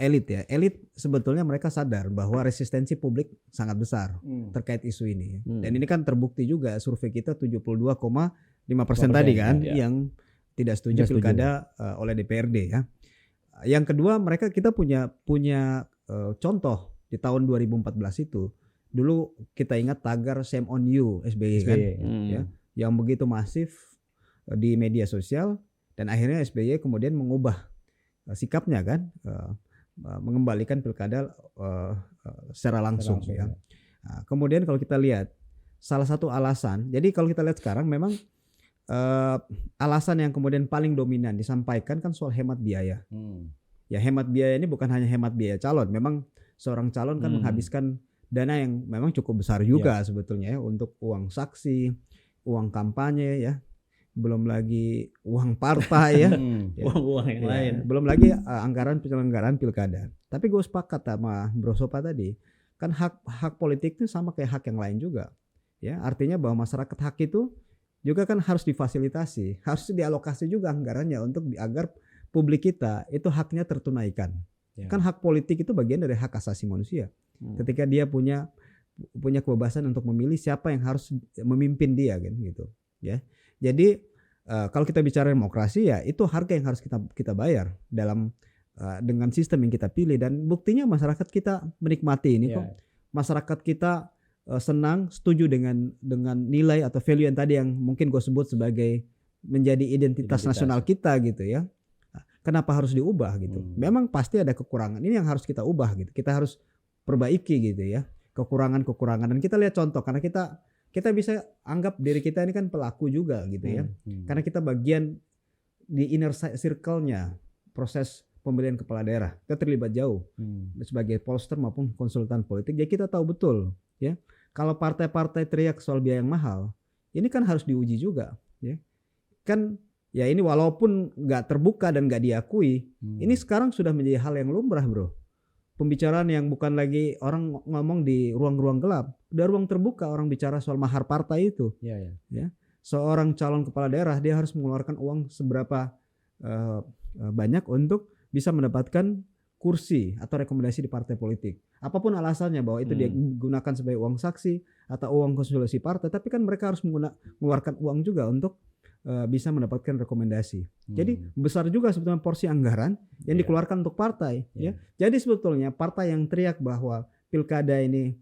elit ya. Elit sebetulnya mereka sadar bahwa resistensi publik sangat besar terkait isu ini. Dan ini kan terbukti juga survei kita 72,5% tadi kan yang tidak setuju pilkada oleh DPRD ya. Yang kedua kita punya contoh di tahun 2014 itu. Dulu kita ingat tagar Shame on You SBY kan ya, yang begitu masif di media sosial, dan akhirnya SBY kemudian mengubah sikapnya kan, mengembalikan pilkada secara langsung ya. Nah, kemudian kalau kita lihat salah satu alasan, jadi kalau kita lihat sekarang memang alasan yang kemudian paling dominan disampaikan kan soal hemat biaya. Ya hemat biaya ini bukan hanya hemat biaya calon, memang seorang calon kan menghabiskan dana yang memang cukup besar juga sebetulnya ya, untuk uang saksi, uang kampanye ya, belum lagi uang partai ya, uang yang lain, belum lagi anggaran penyelenggaraan pilkada. Tapi gue sepakat sama Bro Sopa tadi, kan hak politik itu sama kayak hak yang lain juga ya, artinya bahwa masyarakat hak itu juga kan harus difasilitasi, harus dialokasi juga anggarannya untuk agar publik kita itu haknya tertunaikan. Kan hak politik itu bagian dari hak asasi manusia. Ketika dia punya kebebasan untuk memilih siapa yang harus memimpin dia kan gitu ya. Jadi kalau kita bicara demokrasi ya itu harga yang harus kita bayar dalam dengan sistem yang kita pilih, dan buktinya masyarakat kita menikmati ini kok. Masyarakat kita senang, setuju dengan nilai atau value yang tadi yang mungkin gue sebut sebagai menjadi identitas nasional kita gitu ya. Kenapa harus diubah gitu? Memang pasti ada kekurangan. Ini yang harus kita ubah gitu. Kita harus perbaiki gitu ya. Kekurangan-kekurangan, dan kita lihat contoh, karena kita bisa anggap diri kita ini kan pelaku juga gitu ya. Karena kita bagian di inner circle-nya proses pemilihan kepala daerah. Kita terlibat jauh sebagai pollster maupun konsultan politik. Jadi kita tahu betul ya. Kalau partai-partai teriak soal biaya yang mahal, ini kan harus diuji juga ya. Kan ya ini walaupun nggak terbuka dan nggak diakui, ini sekarang sudah menjadi hal yang lumrah bro. Pembicaraan yang bukan lagi orang ngomong di ruang-ruang gelap, udah ruang terbuka orang bicara soal mahar partai itu. Ya. Seorang calon kepala daerah dia harus mengeluarkan uang seberapa banyak untuk bisa mendapatkan kursi atau rekomendasi di partai politik. Apapun alasannya, bahwa itu dia gunakan sebagai uang saksi atau uang konsolidasi partai, tapi kan mereka harus mengeluarkan uang juga untuk bisa mendapatkan rekomendasi. Jadi besar juga sebetulnya porsi anggaran yang dikeluarkan untuk partai. Ya. Jadi sebetulnya partai yang teriak bahwa pilkada ini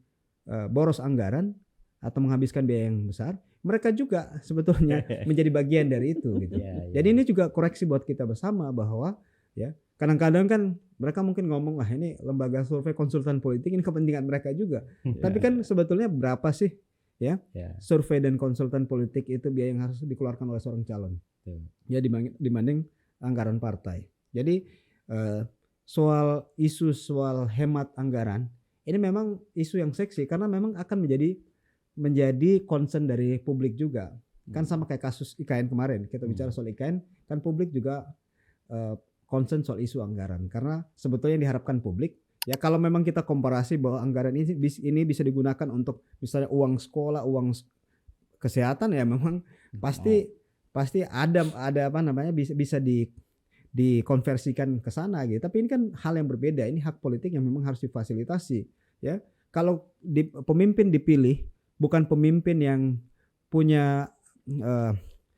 boros anggaran atau menghabiskan biaya yang besar, mereka juga sebetulnya menjadi bagian dari itu. Gitu. Jadi ini juga koreksi buat kita bersama bahwa ya kadang-kadang kan mereka mungkin ngomong, wah ini lembaga survei konsultan politik, ini kepentingan mereka juga. Tapi kan sebetulnya berapa sih ya survei dan konsultan politik itu biaya yang harus dikeluarkan oleh seorang calon ya dibanding anggaran partai. Jadi soal hemat anggaran ini memang isu yang seksi, karena memang akan menjadi concern dari publik juga. Kan sama kayak kasus IKN kemarin, kita bicara soal IKN kan publik juga concern soal isu anggaran, karena sebetulnya yang diharapkan publik ya, kalau memang kita komparasi bahwa anggaran ini bisa digunakan untuk misalnya uang sekolah, uang kesehatan, ya memang pasti ada apa namanya bisa dikonversikan ke sana gitu. Tapi ini kan hal yang berbeda. Ini hak politik yang memang harus difasilitasi ya. Kalau pemimpin dipilih bukan pemimpin yang punya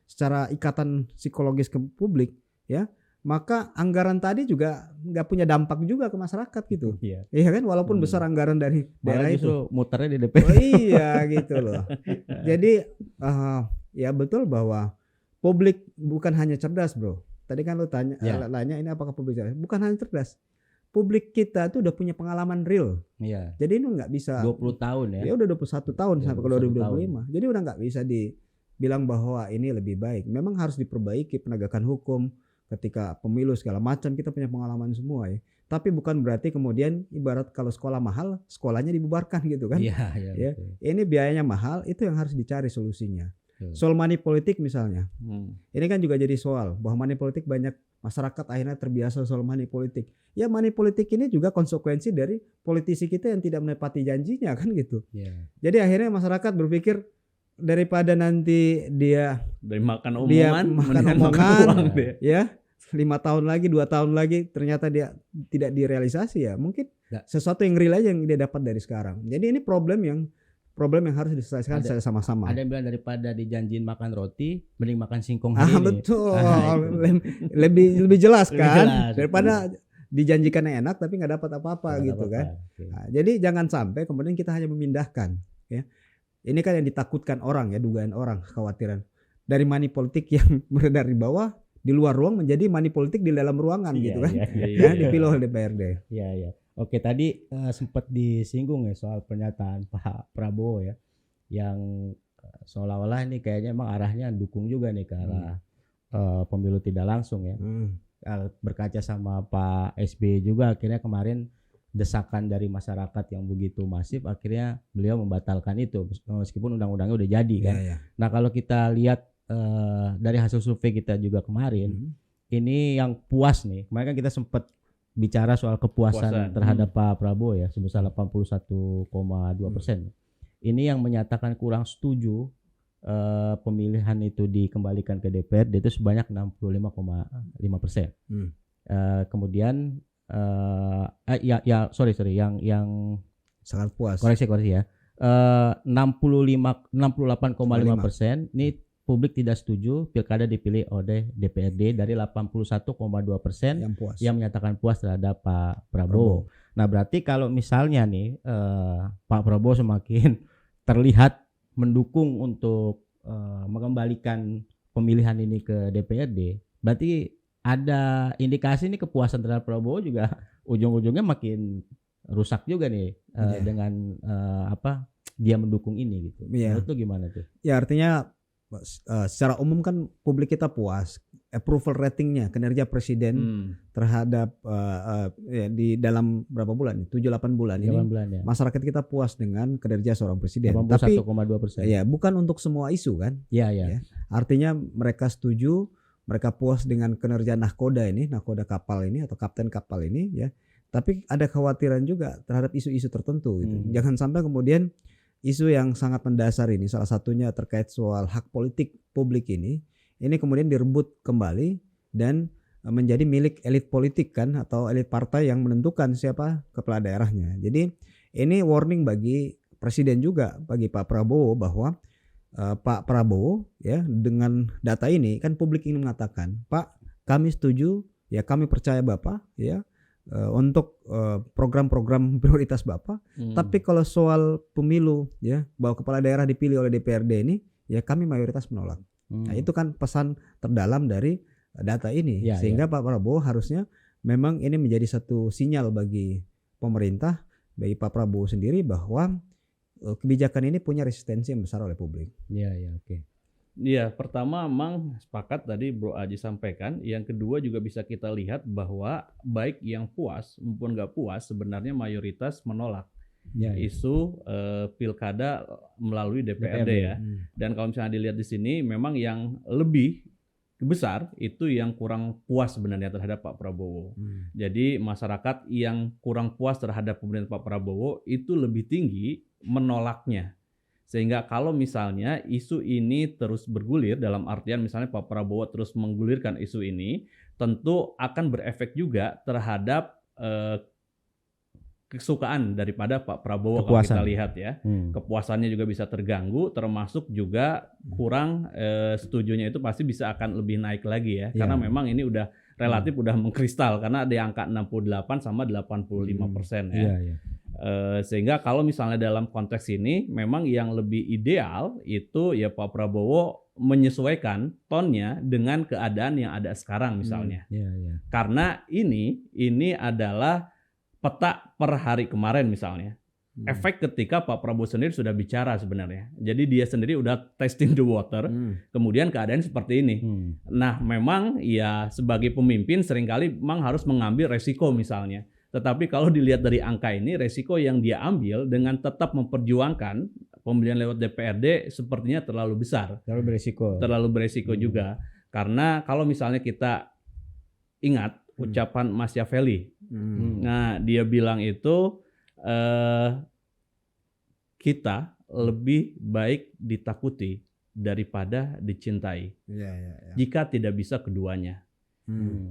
secara ikatan psikologis ke publik ya, maka anggaran tadi juga nggak punya dampak juga ke masyarakat gitu. Iya kan, walaupun besar anggaran dari daerah itu muternya di DPR. Oh iya gitu loh. Jadi ya betul bahwa publik bukan hanya cerdas bro. Tadi kan lo tanya ini apakah publik cerdas? Bukan hanya cerdas. Publik kita tuh udah punya pengalaman real. Jadi ini nggak bisa 20 tahun ya. Ya udah 21 tahun sampai ke 2025. Jadi udah nggak bisa dibilang bahwa ini lebih baik. Memang harus diperbaiki penegakan hukum. ketika pemilu segala macam kita punya pengalaman semua ya. Tapi bukan berarti kemudian ibarat kalau sekolah mahal, sekolahnya dibubarkan gitu kan. Iya, Ya. Ini biayanya mahal, itu yang harus dicari solusinya. Betul. Soal money politik misalnya. Ini kan juga jadi soal bahwa money politik banyak masyarakat akhirnya terbiasa soal money politik. Ya money politik ini juga konsekuensi dari politisi kita yang tidak menepati janjinya kan gitu. Iya. Jadi akhirnya masyarakat berpikir daripada nanti dia makan dia omongan, makan mendingan omongan, uang deh. ya 5 tahun lagi, 2 tahun lagi ternyata dia tidak direalisasi ya. Mungkin sesuatu yang real aja yang dia dapat dari sekarang. Jadi ini problem yang harus diselesaikan secara sama-sama. Ada yang bilang daripada dijanjiin makan roti, mending makan singkong hari ini. Betul. Lebih jelas Lebih kan jelas, daripada dijanjikan yang enak tapi nggak dapat apa-apa Nggak gitu apa-apa. kan. Oke. Nah, jadi jangan sampai kemudian kita hanya memindahkan ya. Ini kan yang ditakutkan orang ya, dugaan orang, kekhawatiran dari money politik yang beredar di bawah di luar ruang menjadi money politik di dalam ruangan gitu kan. Ya, dipilih oleh DPRD. Iya, iya. Oke, tadi sempat disinggung ya soal pernyataan Pak Prabowo ya, yang seolah-olah ini kayaknya emang arahnya dukung juga nih ke arah pemilu tidak langsung ya. Berkaca sama Pak SBY juga akhirnya kemarin desakan dari masyarakat yang begitu masif, akhirnya beliau membatalkan itu meskipun undang-undangnya udah jadi kan. Ya. Nah kalau kita lihat dari hasil survei kita juga kemarin, ini yang puas nih. Kemarin kan kita sempat bicara soal kepuasan terhadap Pak Prabowo ya sebesar 81,2%. Ini yang menyatakan kurang setuju pemilihan itu dikembalikan ke DPRD itu sebanyak 65,5%. Kemudian sorry yang sangat puas. Koreksi ya. 68,5% ini publik tidak setuju pilkada dipilih oleh DPRD dari 81,2% yang menyatakan puas terhadap Pak Prabowo. Nah berarti kalau misalnya nih Pak Prabowo semakin terlihat mendukung untuk mengembalikan pemilihan ini ke DPRD, berarti ada indikasi nih kepuasan terhadap Prabowo juga ujung-ujungnya makin rusak juga nih dengan dia mendukung ini gitu. Menurut lu gimana tuh? Ya artinya secara umum kan publik kita puas approval ratingnya kinerja presiden terhadap di dalam berapa bulan? 7-8 bulan ini ya. Masyarakat kita puas dengan kinerja seorang presiden. 81,2%. Ya bukan untuk semua isu kan? Ya. Artinya mereka setuju, mereka puas dengan kinerja nahkoda kapal ini atau kapten kapal ini ya. Tapi ada kekhawatiran juga terhadap isu-isu tertentu gitu. Jangan sampai kemudian isu yang sangat mendasar ini, salah satunya terkait soal hak politik publik ini kemudian direbut kembali dan menjadi milik elit politik kan, atau elit partai yang menentukan siapa kepala daerahnya. Jadi ini warning bagi presiden juga, bagi Pak Prabowo, bahwa Pak Prabowo ya dengan data ini kan publik ingin mengatakan, Pak kami setuju ya, kami percaya Bapak ya untuk program-program prioritas Bapak. Tapi kalau soal pemilu ya, bahwa kepala daerah dipilih oleh DPRD ini ya kami mayoritas menolak. Nah itu kan pesan terdalam dari data ini sehingga Pak Prabowo harusnya memang ini menjadi satu sinyal bagi pemerintah, bagi Pak Prabowo sendiri bahwa kebijakan ini punya resistensi yang besar oleh publik. Oke. Iya, pertama memang sepakat tadi Bro Aji sampaikan. Yang kedua juga bisa kita lihat bahwa baik yang puas maupun nggak puas sebenarnya mayoritas menolak isu pilkada melalui DPRD ya. Dan kalau misalnya dilihat di sini memang yang lebih besar itu yang kurang puas sebenarnya terhadap Pak Prabowo. Jadi masyarakat yang kurang puas terhadap pemerintahan Pak Prabowo itu lebih tinggi menolaknya. Sehingga kalau misalnya isu ini terus bergulir, dalam artian misalnya Pak Prabowo terus menggulirkan isu ini, tentu akan berefek juga terhadap kesukaan daripada Pak Prabowo. Kalau kita lihat ya. Kepuasannya juga bisa terganggu, termasuk juga kurang setujunya itu pasti bisa akan lebih naik lagi ya. Karena memang ini udah relatif udah mengkristal, karena ada angka 68 sama 85% ya. Sehingga kalau misalnya dalam konteks ini memang yang lebih ideal itu ya Pak Prabowo menyesuaikan tonnya dengan keadaan yang ada sekarang misalnya. Karena ini adalah peta per hari kemarin misalnya. efek ketika Pak Prabowo sendiri sudah bicara sebenarnya. Jadi dia sendiri udah testing the water, kemudian keadaan seperti ini. Nah memang ya sebagai pemimpin seringkali memang harus mengambil resiko misalnya. Tetapi kalau dilihat dari angka ini, resiko yang dia ambil dengan tetap memperjuangkan pemilihan lewat DPRD sepertinya terlalu besar. Terlalu beresiko juga. Karena kalau misalnya kita ingat ucapan Machiavelli, nah dia bilang itu kita lebih baik ditakuti daripada dicintai. Jika tidak bisa keduanya.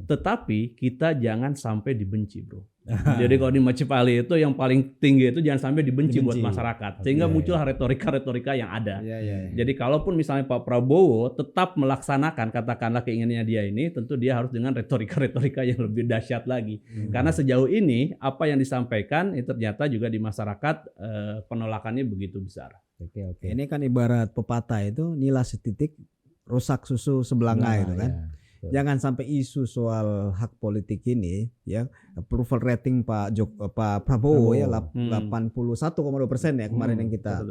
Tetapi kita jangan sampai dibenci, bro. Jadi kalau di Machiavelli itu yang paling tinggi itu jangan sampai dibenci buat masyarakat, sehingga muncul retorika-retorika yang ada. Jadi kalaupun misalnya Pak Prabowo tetap melaksanakan katakanlah keinginannya dia ini, tentu dia harus dengan retorika-retorika yang lebih dahsyat lagi. Karena sejauh ini apa yang disampaikan itu ternyata juga di masyarakat penolakannya begitu besar. Ini kan ibarat pepatah itu, nila setitik rusak susu sebelanga itu kan. Jangan sampai isu soal hak politik ini ya, approval rating Pak Prabowo ya 81,2% ya kemarin yang kita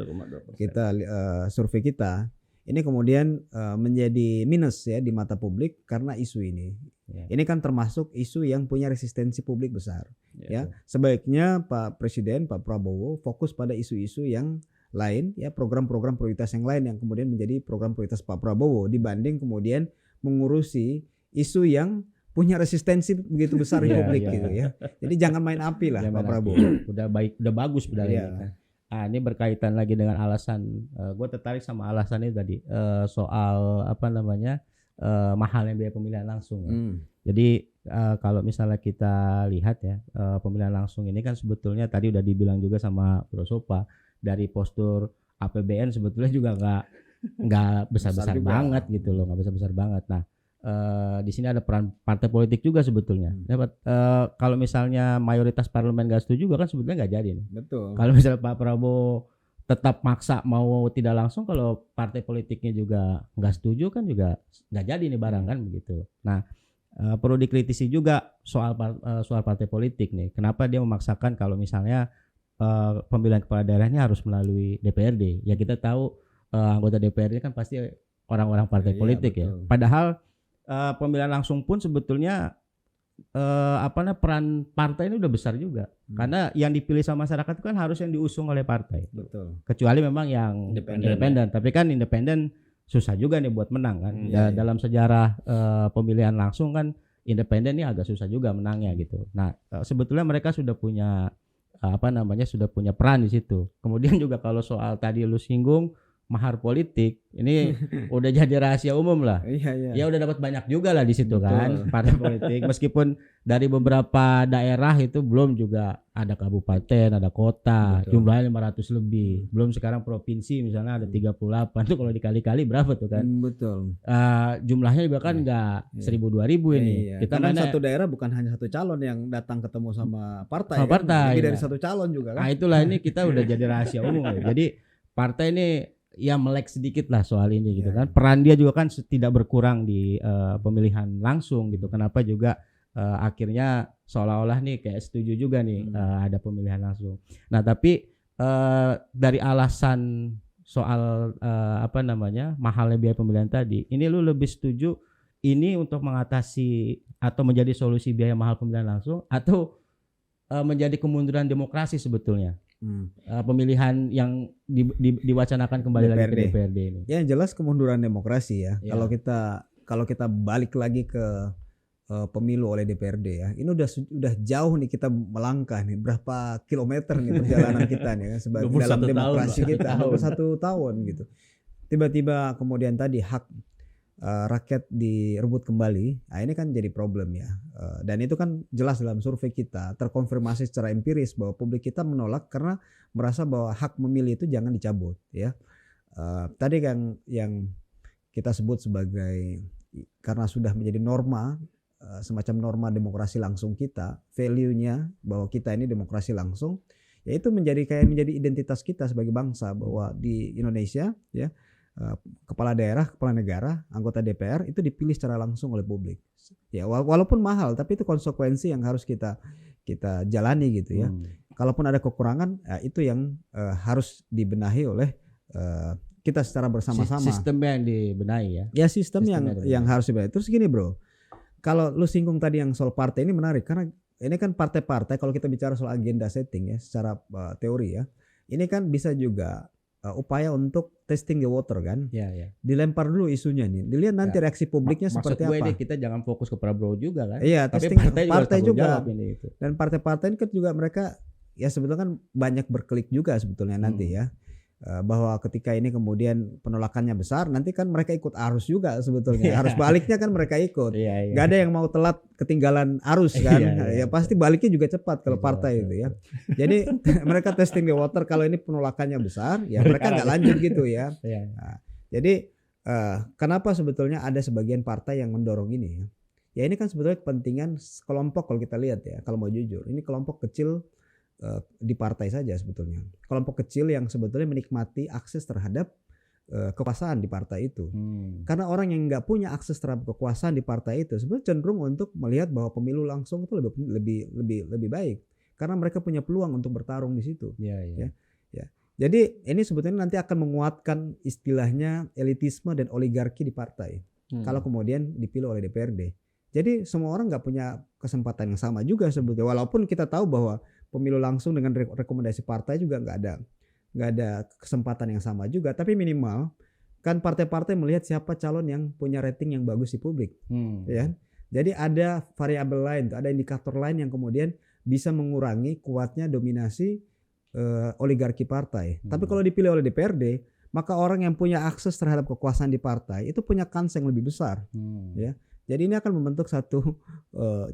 survei kita, ini kemudian menjadi minus ya di mata publik karena isu ini. Ini kan termasuk isu yang punya resistensi publik besar. Ya, sebaiknya Pak Presiden Pak Prabowo fokus pada isu-isu yang lain ya, program-program prioritas yang lain yang kemudian menjadi program prioritas Pak Prabowo dibanding kemudian mengurusi isu yang punya resistensi begitu besar di publik gitu ya. Jadi jangan main api lah Pak Prabowo. Udah baik, udah bagus sebenarnya. Ini berkaitan lagi dengan alasan, gue tertarik sama alasannya tadi soal apa namanya mahalnya biaya pemilihan langsung. Jadi kalau misalnya kita lihat ya, pemilihan langsung ini kan sebetulnya tadi udah dibilang juga sama Bro Sopa, dari postur APBN sebetulnya juga nggak besar-besar banget gitu loh, nggak besar-besar banget. Nah di sini ada peran partai politik juga sebetulnya. Kalau misalnya mayoritas parlemen nggak setuju juga kan sebetulnya nggak jadi nih. Betul. Kalau misalnya Pak Prabowo tetap maksa mau tidak langsung, kalau partai politiknya juga nggak setuju kan juga nggak jadi nih barang kan begitu. Nah perlu dikritisi juga soal partai politik nih. Kenapa dia memaksakan kalau misalnya pemilihan kepala daerahnya harus melalui DPRD? Ya kita tahu anggota DPRD kan pasti orang-orang partai politik ya. Padahal pemilihan langsung pun sebetulnya peran partai ini udah besar juga. Karena yang dipilih sama masyarakat itu kan harus yang diusung oleh partai. Betul. Kecuali memang yang independen. Tapi kan independen susah juga nih buat menang kan. Dalam sejarah pemilihan langsung kan independen ini agak susah juga menangnya gitu. Nah, sebetulnya mereka sudah punya sudah punya peran di situ. Kemudian juga kalau soal tadi lu singgung mahar politik, ini udah jadi rahasia umum lah. Ya udah dapat banyak juga lah di situ kan partai politik. Meskipun dari beberapa daerah itu belum juga ada kabupaten, ada kota, jumlahnya 500 lebih. Belum sekarang provinsi misalnya ada 38. Tuh kalau dikali-kali berapa tuh kan? Betul. Jumlahnya juga kan enggak 1.000-2.000 ini. Kita kan satu daerah bukan hanya satu calon yang datang ketemu sama partai. Partai. Lebih dari satu calon juga kan. Nah, itulah ini kita udah jadi rahasia umum ya. Jadi partai ini ya melek sedikit lah soal ini gitu kan. Peran dia juga kan tidak berkurang di pemilihan langsung gitu. Kenapa juga akhirnya seolah-olah nih kayak setuju juga nih ada pemilihan langsung. Nah tapi dari alasan soal mahalnya biaya pemilihan tadi, ini lu lebih setuju ini untuk mengatasi atau menjadi solusi biaya mahal pemilihan langsung, atau menjadi kemunduran demokrasi sebetulnya? Pemilihan yang diwacanakan kembali lagi ke DPRD ini. Ya yang jelas kemunduran demokrasi ya. Kalau kita balik lagi ke pemilu oleh DPRD ya, ini udah jauh nih kita melangkah nih, berapa kilometer nih perjalanan kita nih kan sebagai dalam demokrasi kita 21 tahun gitu. Tiba-tiba kemudian tadi hak rakyat direbut kembali. Nah ini kan jadi problem ya. Dan itu kan jelas dalam survei kita terkonfirmasi secara empiris bahwa publik kita menolak karena merasa bahwa hak memilih itu jangan dicabut ya. Tadi kan yang kita sebut sebagai karena sudah menjadi norma, semacam norma demokrasi langsung kita, value-nya bahwa kita ini demokrasi langsung, ya itu menjadi identitas kita sebagai bangsa, bahwa di Indonesia ya kepala daerah, kepala negara, anggota DPR itu dipilih secara langsung oleh publik. Ya walaupun mahal, tapi itu konsekuensi yang harus kita jalani gitu ya. kalaupun ada kekurangan, itu yang harus dibenahi oleh kita secara bersama-sama. Sistem yang dibenahi ya. Ya sistem yang harus dibenahi. Terus gini bro, kalau lu singgung tadi yang soal partai ini menarik karena ini kan partai-partai kalau kita bicara soal agenda setting ya secara teori ya, ini kan bisa juga upaya untuk testing the water kan. Ya. Dilempar dulu isunya nih, dilihat nanti reaksi publiknya seperti apa. Maksud gue kita jangan fokus ke Prabowo juga kan. Iya, tapi testing partai juga. Dan partai-partai ini kan juga mereka ya sebetulnya kan banyak berkelik juga sebetulnya nanti ya. Bahwa ketika ini kemudian penolakannya besar, nanti kan mereka ikut arus juga sebetulnya. Arus baliknya kan mereka ikut. Gak ada yang mau telat ketinggalan arus kan. Ya pasti baliknya juga cepat kalau partai itu ya. Jadi mereka testing the water, kalau ini penolakannya besar, ya mereka nggak lanjut gitu ya. Nah, jadi kenapa sebetulnya ada sebagian partai yang mendorong ini ya? Ya ini kan sebetulnya kepentingan kelompok kalau kita lihat ya. Kalau mau jujur, ini kelompok kecil di partai saja sebetulnya. Kelompok kecil yang sebetulnya menikmati akses terhadap kekuasaan di partai itu. Karena orang yang nggak punya akses terhadap kekuasaan di partai itu sebenarnya cenderung untuk melihat bahwa pemilu langsung itu lebih baik. Karena mereka punya peluang untuk bertarung di situ. Ya. Jadi ini sebetulnya nanti akan menguatkan istilahnya elitisme dan oligarki di partai. Kalau kemudian dipilih oleh DPRD. Jadi semua orang nggak punya kesempatan yang sama juga sebetulnya. Walaupun kita tahu bahwa pemilu langsung dengan rekomendasi partai juga nggak ada kesempatan yang sama juga. Tapi minimal kan partai-partai melihat siapa calon yang punya rating yang bagus di publik. Ya. Jadi ada variabel lain, ada indikator lain yang kemudian bisa mengurangi kuatnya dominasi oligarki partai. Tapi kalau dipilih oleh DPRD, maka orang yang punya akses terhadap kekuasaan di partai itu punya kans yang lebih besar. Ya. Jadi ini akan membentuk satu,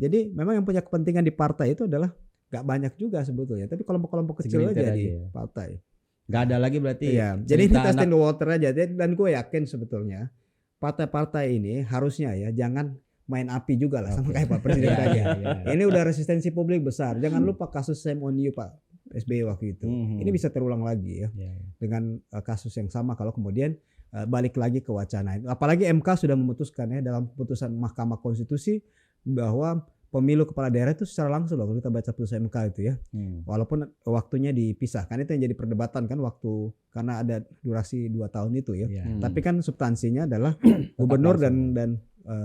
jadi memang yang punya kepentingan di partai itu adalah gak banyak juga sebetulnya, tapi kelompok-kelompok kecil aja di partai. Gak ada lagi berarti. Iya. Jadi ini testing the water aja. Dan gue yakin sebetulnya partai-partai ini harusnya ya jangan main api juga lah sama kayak Pak Presiden tadi. Ini udah resistensi publik besar. Jangan lupa kasus shame on you Pak SBY waktu itu. Ini bisa terulang lagi ya dengan kasus yang sama kalau kemudian balik lagi ke wacana itu. Apalagi MK sudah memutuskan ya dalam putusan Mahkamah Konstitusi bahwa pemilu kepala daerah itu secara langsung loh kalau kita baca putusan MK itu ya. Walaupun waktunya dipisahkan, itu yang jadi perdebatan kan waktu karena ada durasi 2 tahun itu ya. Tapi kan substansinya adalah gubernur dan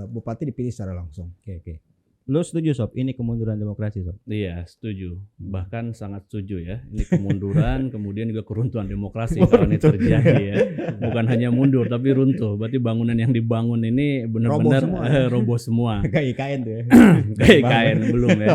bupati dipilih secara langsung. Oke. Lo setuju Sob? Ini kemunduran demokrasi Sob? Iya setuju, bahkan sangat setuju ya. Ini kemunduran kemudian juga keruntuhan demokrasi kalau ini terjadi ya. Bukan hanya mundur tapi runtuh. Berarti bangunan yang dibangun ini benar-benar roboh semua. Kayak IKN tuh ya. Kayak IKN belum ya.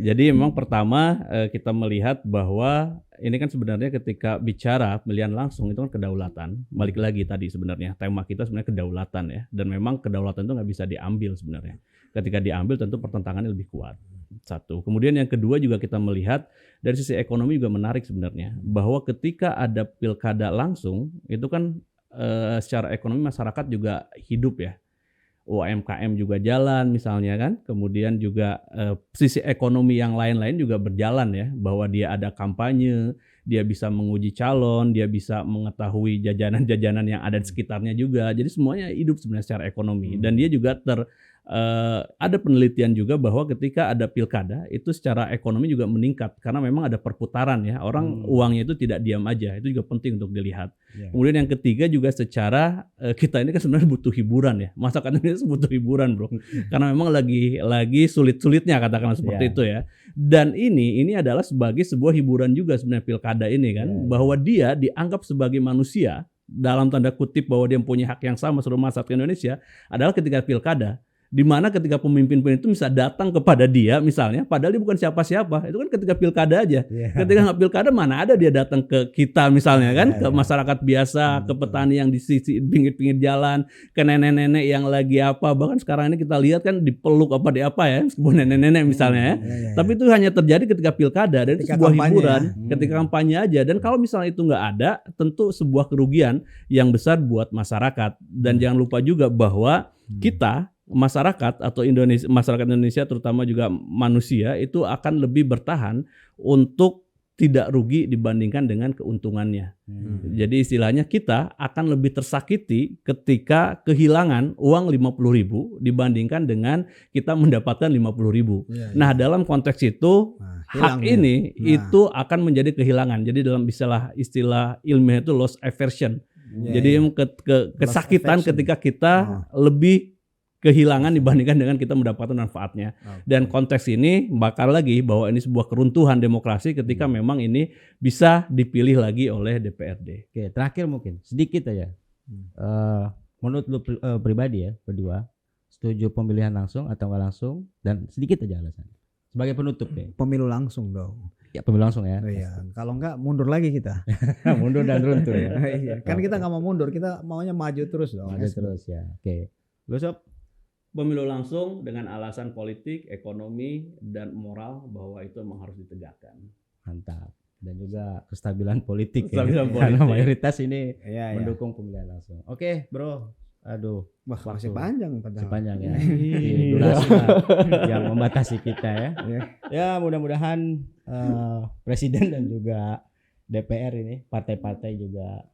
Jadi memang pertama kita melihat bahwa ini kan sebenarnya ketika bicara pemilihan langsung itu kan kedaulatan. Balik lagi tadi sebenarnya tema kita sebenarnya kedaulatan ya. Dan memang kedaulatan itu nggak bisa diambil sebenarnya. Ketika diambil tentu pertentangannya lebih kuat. Satu. Kemudian yang kedua juga kita melihat dari sisi ekonomi juga menarik sebenarnya. Bahwa ketika ada pilkada langsung itu kan secara ekonomi masyarakat juga hidup ya. UMKM juga jalan misalnya kan. Kemudian juga sisi ekonomi yang lain-lain juga berjalan ya. Bahwa dia ada kampanye, dia bisa menguji calon, dia bisa mengetahui jajanan-jajanan yang ada di sekitarnya juga. Jadi semuanya hidup sebenarnya secara ekonomi. Dan dia juga ada penelitian juga bahwa ketika ada pilkada itu secara ekonomi juga meningkat karena memang ada perputaran ya, orang uangnya itu tidak diam aja, itu juga penting untuk dilihat. Kemudian yang ketiga juga secara kita ini kan sebenarnya butuh hiburan ya, masyarakat Indonesia butuh hiburan bro, karena memang lagi sulit-sulitnya katakanlah seperti itu ya. Dan ini adalah sebagai sebuah hiburan juga sebenarnya pilkada ini kan, bahwa dia dianggap sebagai manusia dalam tanda kutip bahwa dia punya hak yang sama seluruh masyarakat Indonesia adalah ketika pilkada. Di mana ketika pemimpin itu bisa datang kepada dia misalnya, padahal dia bukan siapa-siapa, itu kan ketika pilkada aja. Ketika nggak pilkada mana ada dia datang ke kita misalnya kan, ke masyarakat biasa, ke petani yang di sisi pinggir-pinggir jalan, ke nenek-nenek yang lagi apa, bahkan sekarang ini kita lihat kan dipeluk apa di apa ya, kebun nenek-nenek misalnya ya. Tapi itu hanya terjadi ketika pilkada dan itu sebuah hiburan, ketika kampanye aja. Dan kalau misalnya itu nggak ada, tentu sebuah kerugian yang besar buat masyarakat. Dan jangan lupa juga bahwa kita masyarakat atau masyarakat Indonesia terutama juga manusia itu akan lebih bertahan untuk tidak rugi dibandingkan dengan keuntungannya. Jadi istilahnya kita akan lebih tersakiti ketika kehilangan uang 50.000 dibandingkan dengan kita mendapatkan 50.000. Nah, dalam konteks itu hak ini itu akan menjadi kehilangan. Jadi dalam istilah ilmiah itu loss aversion. Jadi kesakitan ketika kita lebih kehilangan dibandingkan dengan kita mendapatkan manfaatnya. Dan konteks ini bakal lagi bahwa ini sebuah keruntuhan demokrasi ketika memang ini bisa dipilih lagi oleh DPRD. Oke, terakhir mungkin sedikit aja. Menurut lu pribadi ya, berdua, setuju pemilihan langsung atau nggak langsung? Dan sedikit aja alasan. Sebagai penutup ya. Pemilu langsung dong. Ya, pemilu langsung ya. Iya, kalau enggak mundur lagi kita. Mundur dan runtuh ya. Iya, kan kita nggak mau mundur, kita maunya maju terus dong. Maju terus ya. Oke. Lu Sob? Pemilu langsung dengan alasan politik, ekonomi, dan moral bahwa itu memang harus ditegakkan. Mantap. Dan juga kestabilan politik Kestabilan ya. Karena politik. mayoritas ini Iya, mendukung pemilihan langsung. Oke, Bro. Aduh, Wah, masih panjang padahal. masih panjang ya. Durasi lah yang membatasi kita ya. Ya, mudah-mudahan presiden dan juga DPR ini, partai-partai juga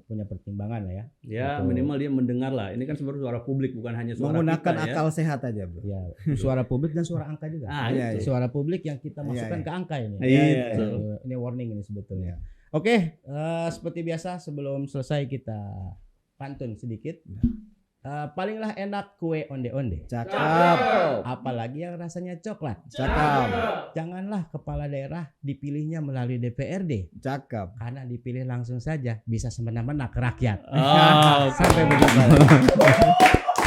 punya pertimbangan lah ya. Ya, Betul. minimal dia mendengar lah. Ini kan sebenarnya suara publik, bukan hanya suara Menggunakan kita, akal sehat aja, Bro. Ya, suara publik dan suara angka juga. Iya, iya. Suara publik yang kita masukkan Iya. ke angka ini. Iya. Ini warning ini sebetulnya. Oke, seperti biasa sebelum selesai kita pantun sedikit. Palinglah enak kue onde-onde. Cakep. Apalagi yang rasanya coklat. Cakep. Janganlah kepala daerah dipilihnya melalui DPRD. Cakep. Karena dipilih langsung saja bisa semena-mena ke rakyat. Oh, Sampai berjumpa.